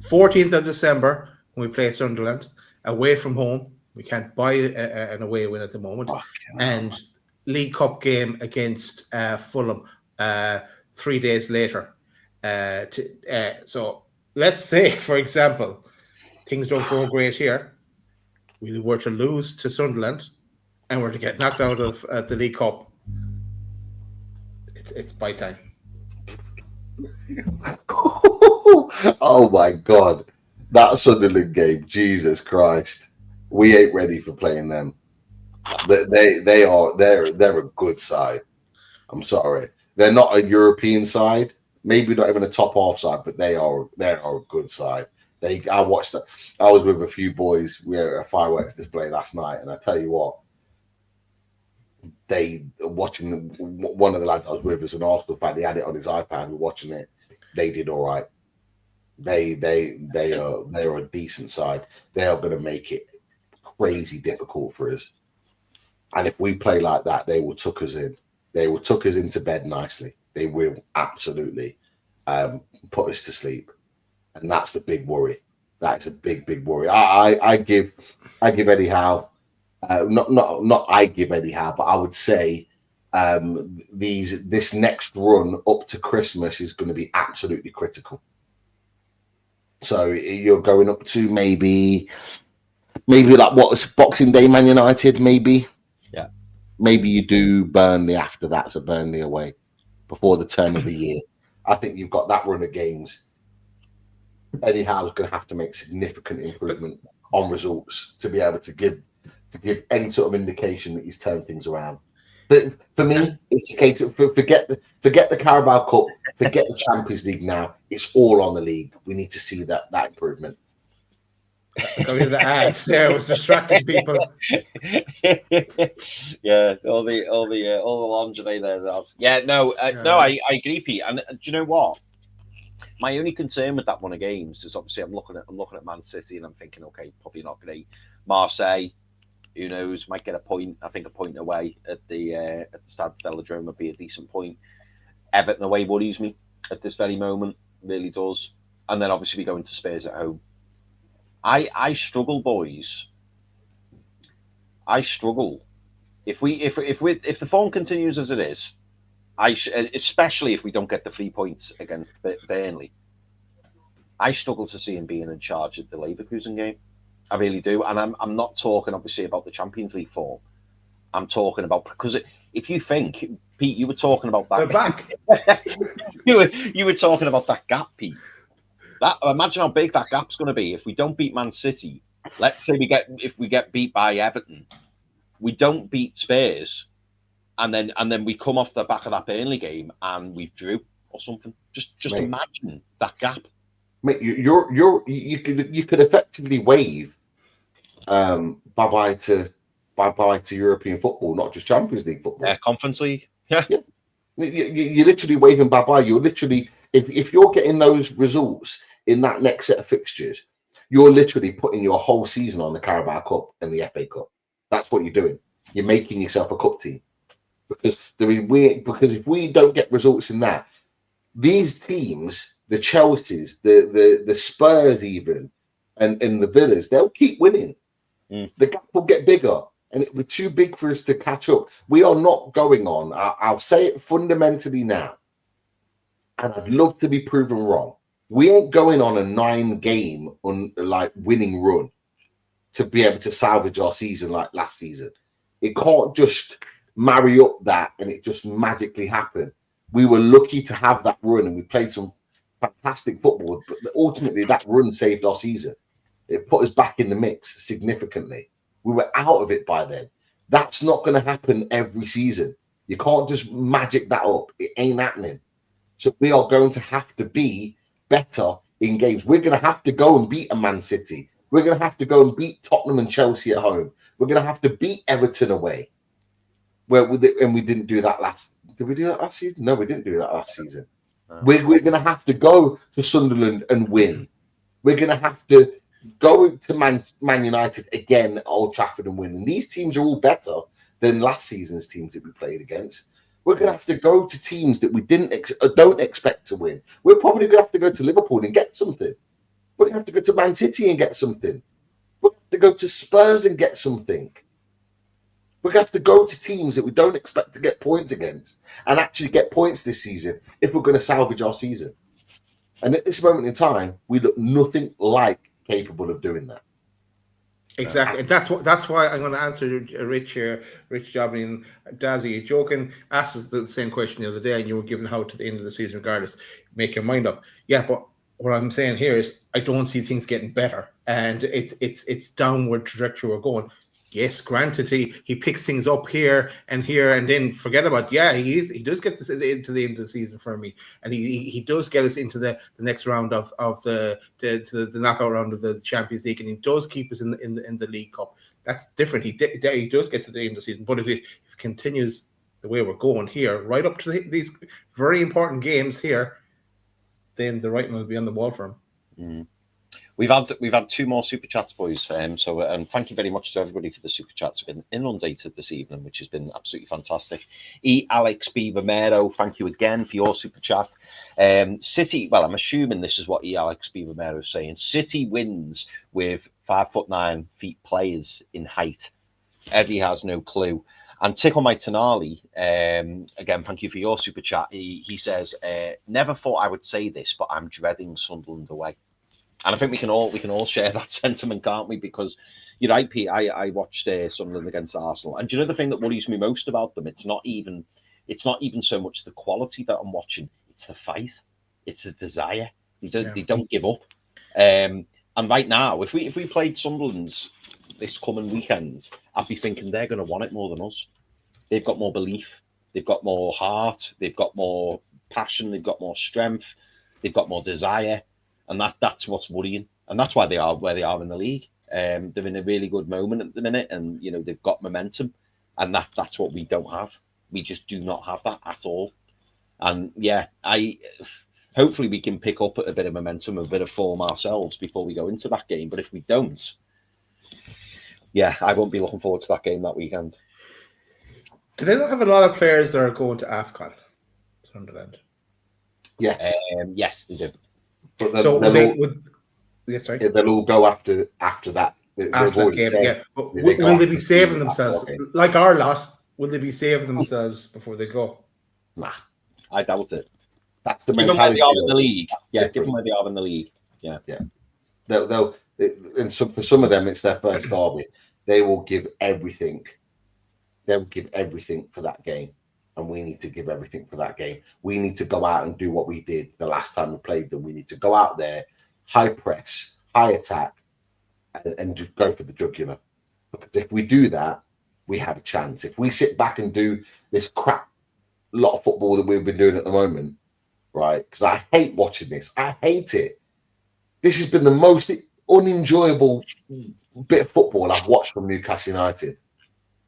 14th of December when we play Sunderland away from home. We can't buy an away win at the moment, and League Cup game against Fulham 3 days later. So let's say, for example, things don't go great here. We were to lose to Sunderland, and we're to get knocked out of the League Cup. It's buy time. Oh my God, that Sunderland game! Jesus Christ, we ain't ready for playing them. They're a good side. I'm sorry, they're not a European side. Maybe not even a top half side, but they're a good side. I watched that. I was with a few boys. We had a fireworks display last night, and I tell you what. Watching one of the lads I was with was an Arsenal fan. He had it on his iPad. We're watching it. They did all right. They're a decent side. They are going to make it crazy difficult for us. And if we play like that, they will tuck us in. They will tuck us into bed nicely. They will absolutely put us to sleep. And that's the big worry. That's a big worry. I give Eddie Howe. Not I give Eddie Howe, but I would say this next run up to Christmas is going to be absolutely critical. So you're going up to maybe like what was Boxing Day, Man United, maybe. Yeah. Maybe you do Burnley after that, so Burnley away before the turn of the year. I think you've got that run of games. Eddie Howe's going to have to make significant improvement on results to be able to give any sort of indication that he's turned things around. But for me, it's a case of forget the Carabao Cup, forget the Champions League now. It's all on the league. We need to see that improvement. Got rid of the ads there. It was distracting people. Yeah, all the lingerie there. Yeah, no, I agree, Pete. And do you know what? My only concern with that one of games is obviously I'm looking at Man City and I'm thinking, okay, probably not great. Marseille, who knows, might get a point. I think a point away at the Stade Velodrome would be a decent point. Everton away worries me at this very moment, really does. And then obviously we go into Spurs at home. I struggle, boys. I struggle. If the form continues as it is, especially if we don't get the 3 points against Burnley, I struggle to see him being in charge of the Leverkusen game. I really do, and I'm not talking obviously about the Champions League form. I'm talking about because if you think, Pete, you were talking about that. They're back. you were talking about that gap, Pete. Imagine how big that gap's going to be if we don't beat Man City. Let's say if we get beat by Everton, we don't beat Spurs, and then we come off the back of that Burnley game and we drew or something. Just mate, imagine that gap. Mate, you could effectively wave bye-bye to European football, not just Champions League football. Yeah, Conference League. Yeah. You're literally waving bye-bye. You're literally if you're getting those results in that next set of fixtures, you're literally putting your whole season on the Carabao Cup and the FA Cup. That's what you're doing. You're making yourself a cup team because if we don't get results in that, these teams, the Chelseas, the Spurs, even and the Villas, they'll keep winning. The gap will get bigger, and it'll be too big for us to catch up. We are not going on. I'll say it fundamentally now, and I'd love to be proven wrong. We ain't going on a 9-game winning run to be able to salvage our season like last season. It can't just marry up that and it just magically happen. We were lucky to have that run and we played some fantastic football, but ultimately that run saved our season. It put us back in the mix significantly. We were out of it by then. That's not going to happen every season. You can't just magic that up. It ain't happening. So we are going to have to be better in games. We're going to have to go and beat a Man City. We're going to have to go and beat Tottenham and Chelsea at home. We're going to have to beat Everton away. And we didn't do that last. Did we do that last season? No, we didn't do that last season. We're going to have to go to Sunderland and win. We're going to have to go to Man United again at Old Trafford and win. And these teams are all better than last season's teams that we played against. We're going to have to go to teams that we don't expect to win. We're probably going to have to go to Liverpool and get something. We're going to have to go to Man City and get something. We're going to have to go to Spurs and get something. We're going to have to go to teams that we don't expect to get points against and actually get points this season if we're going to salvage our season. And at this moment in time, we look nothing like capable of doing that. Exactly. That's why I'm going to answer Rich Jobbing. Dazzy, you're joking. Asked us the same question the other day, and you were given how to the end of the season regardless. Make your mind up. Yeah, but what I'm saying here is I don't see things getting better, and it's downward trajectory we're going. Yes, granted, he picks things up here, and then forget about. Yeah, he does get this into the end of the season for me, and he does get us into the next round of the knockout round of the Champions League, and he does keep us in the League Cup. That's different. He does get to the end of the season, but if it continues the way we're going here, right up to these very important games here, then the writing will be on the wall for him. Mm. We've had 2 more super chats, boys. And thank you very much to everybody for the super chats. We've been inundated this evening, which has been absolutely fantastic. Alex B. Romero, thank you again for your super chat. City, well, I'm assuming this is what Alex B. Romero is saying. City wins with 5'9" players in height. Eddie has no clue. And Tickle My Tenali, again, thank you for your super chat. He says, never thought I would say this, but I'm dreading Sunderland away. And I think we can all share that sentiment, can't we? Because you're right, Pete. I watched Sunderland against Arsenal, and do you know the thing that worries me most about them? It's not even so much the quality that I'm watching; it's the fight, it's the desire. They don't give up. And right now, if we played Sunderland this coming weekend, I'd be thinking they're going to want it more than us. They've got more belief, they've got more heart, they've got more passion, they've got more strength, they've got more desire. And that's what's worrying. and that's why they are where they are in the league. They're in a really good moment at the minute, and they've got momentum, and that's what we don't have. We just do not have that at all. And yeah, hopefully we can pick up a bit of momentum, a bit of form ourselves before we go into that game. But if we don't, yeah, I won't be looking forward to that game that weekend. Do they not have a lot of players that are going to AFCON? Sunderland. Yes. Yes, they do. But So they'll all go after that. After the game, yeah. But will they be saving themselves like our lot? Will they be saving themselves before they go? Nah, I doubt it. That's the given mentality. Where they are in the league. Yeah, given where they are in the league. Yeah. They'll and for some of them, it's their first derby. They will give everything. They'll give everything for that game, and we need to give everything for that game. We need to go out and do what we did the last time we played them. We need to go out there, high press, high attack, and just go for the jugular. Because if we do that, we have a chance. If we sit back and do this crap lot of football that we've been doing at the moment, right? Because I hate watching this. I hate it. This has been the most unenjoyable bit of football I've watched from Newcastle United.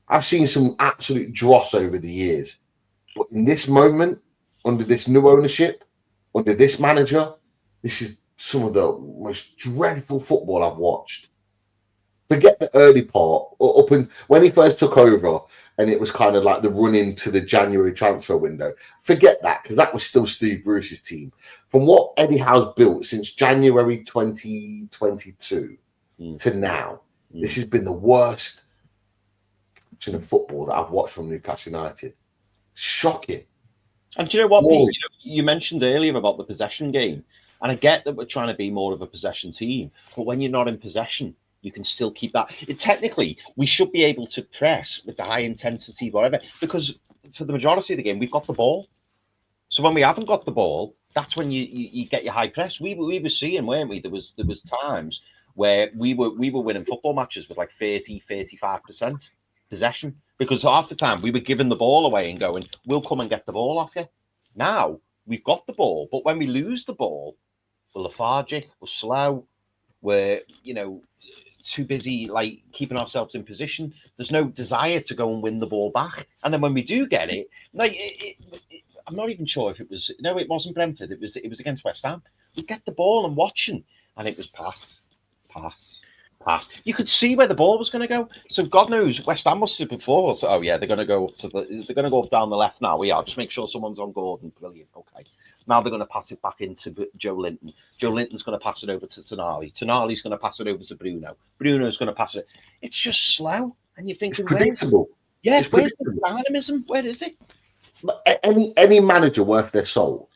I've seen some absolute dross over the years. But in this moment, under this new ownership, under this manager, this is some of the most dreadful football I've watched. Forget the early part, when he first took over, and it was kind of like the run into the January transfer window. Forget that, because that was still Steve Bruce's team. From what Eddie Howe's built since January 2022 to now, this has been the worst of football that I've watched from Newcastle United. Shocking. And do you know what, Pete? You mentioned earlier about the possession game, and I get that we're trying to be more of a possession team, but when you're not in possession, you can still keep that. Technically, we should be able to press with the high intensity, whatever, because for the majority of the game, we've got the ball. So when we haven't got the ball, that's when you get your high press. We were seeing, weren't we? There was times where we were winning football matches with like 30-35% possession, because half the time we were giving the ball away and going, we'll come and get the ball off you. Now we've got the ball, but when we lose the ball, we're lethargic, we're slow, we're too busy like keeping ourselves in position. There's no desire to go and win the ball back. And then when we do get it, I'm not even sure if it was, no, it wasn't Brentford. It was against West Ham. We get the ball and watching, and it was pass. You could see where the ball was going to go. So God knows West Ham must have before. So, they're going to go up down the left now. We are. Just make sure someone's on Gordon. Brilliant. Okay. Now they're going to pass it back into Joe Linton. Joe Linton's going to pass it over to Tonali. Tonali's going to pass it over to Bruno. Bruno's going to pass it. It's just slow, and you're thinking, it's predictable. Where's the dynamism? Where is it? Any manager worth their salt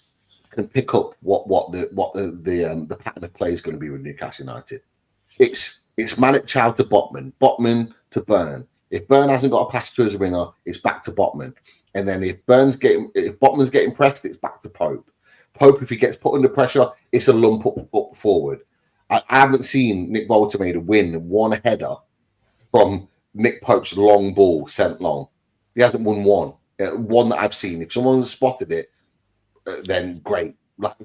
can pick up what the pattern of play is going to be with Newcastle United. It's Managerial to Botman to Burn. If Burn hasn't got a pass to his winger, it's back to Botman. And then if Botman's getting pressed, it's back to Pope. Pope, if he gets put under pressure, it's a lump up forward. I haven't seen Nick Voltermader win one header from Nick Pope's long ball sent long. He hasn't won one. One that I've seen. If someone has spotted it, then great.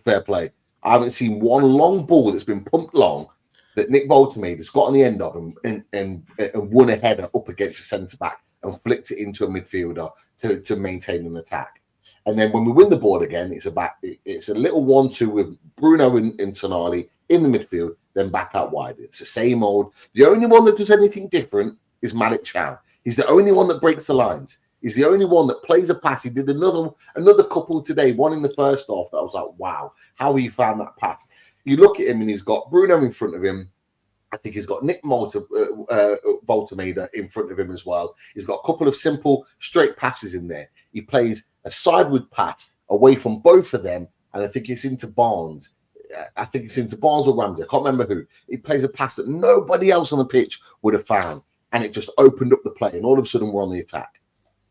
Fair play. I haven't seen one long ball that's been pumped long that Nick Voltermader's got on the end of him and won a header up against the centre-back and flicked it into a midfielder to maintain an attack. And then when we win the ball again, it's a little 1-2 with Bruno and Tonali in the midfield, then back out wide. It's the same old. The only one that does anything different is Managerial. He's the only one that breaks the lines. He's the only one that plays a pass. He did another couple today, one in the first half that I was like, wow, how he found that pass. You look at him and he's got Bruno in front of him. I think he's got Nick Voltermader in front of him as well. He's got a couple of simple straight passes in there. He plays a sideward pass away from both of them, and I think it's into Barnes. I think it's into Barnes or Ramsey. I can't remember who. He plays a pass that nobody else on the pitch would have found, and it just opened up the play, and all of a sudden we're on the attack.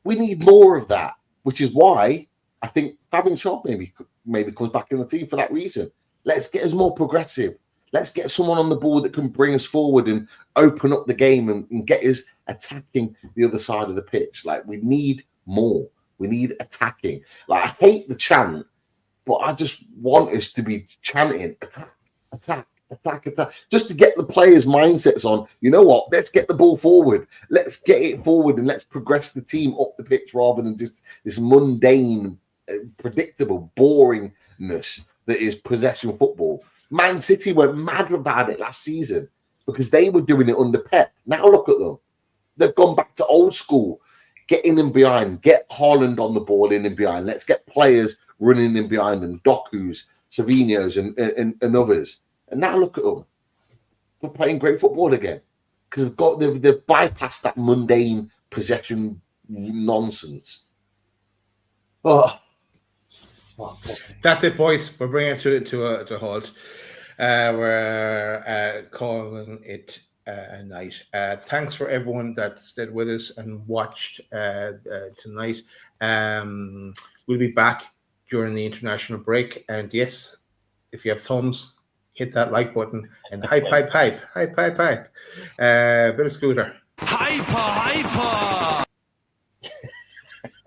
We need more of that, which is why I think Kevin Schade maybe comes back in the team for that reason. Let's get us more progressive. Let's get someone on the board that can bring us forward and open up the game and get us attacking the other side of the pitch. Like, we need more. We need attacking. Like, I hate the chant, but I just want us to be chanting attack, attack, attack, just to get the players' mindsets on. You know what? Let's get the ball forward. Let's get it forward and let's progress the team up the pitch rather than just this mundane, predictable boringness that is possession football. Man City went mad about it last season because they were doing it under Pep. Now look at them. They've gone back to old school. Get in and behind. Get Haaland on the ball in and behind. Let's get players running in behind them. Doku's, Savinho's and others. And now look at them. They're playing great football again because they've bypassed that mundane possession nonsense. Oh. That's it, boys. We're bringing it to a halt. We're calling it a night. Thanks for everyone that stayed with us and watched tonight. We'll be back during the international break. And yes, if you have thumbs, hit that like button and hype. Bit of Scooter. Hyper.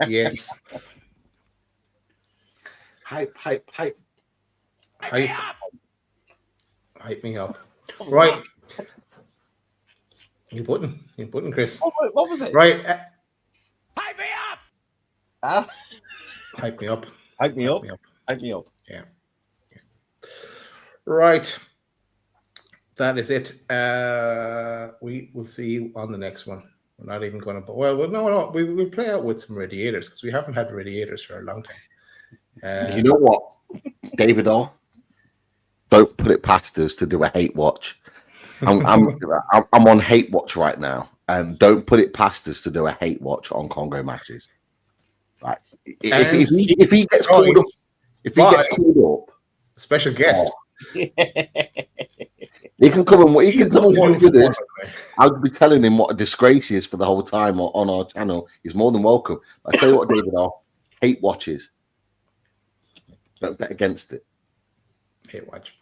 Yes. Hype. Hype me up. Right. You button, Chris. What was it? Right. Hype me up. Hype me up. Hype me up. Yeah. Right. That is it. We will see you on the next one. We're not even going to. Well, no. We'll play out with some radiators because we haven't had radiators for a long time. You know what, David O? Don't put it past us to do a hate watch. I'm on hate watch right now, and don't put it past us to do a hate watch on Congo matches. Right? If he gets called up, gets called up, special guest. He can come and watch with us. I'll be telling him what a disgrace he is for the whole time on our channel. He's more than welcome. I tell you what, David O, hate watches. Don't bet against it. Hate watch.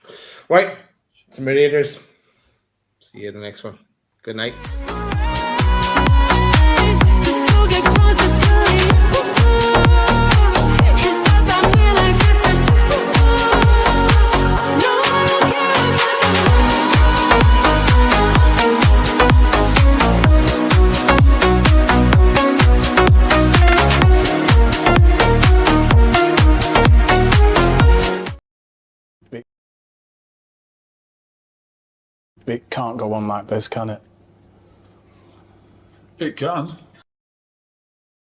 Right. Some radiators. See you in the next one. Good night. It can't go on like this, can it? It can.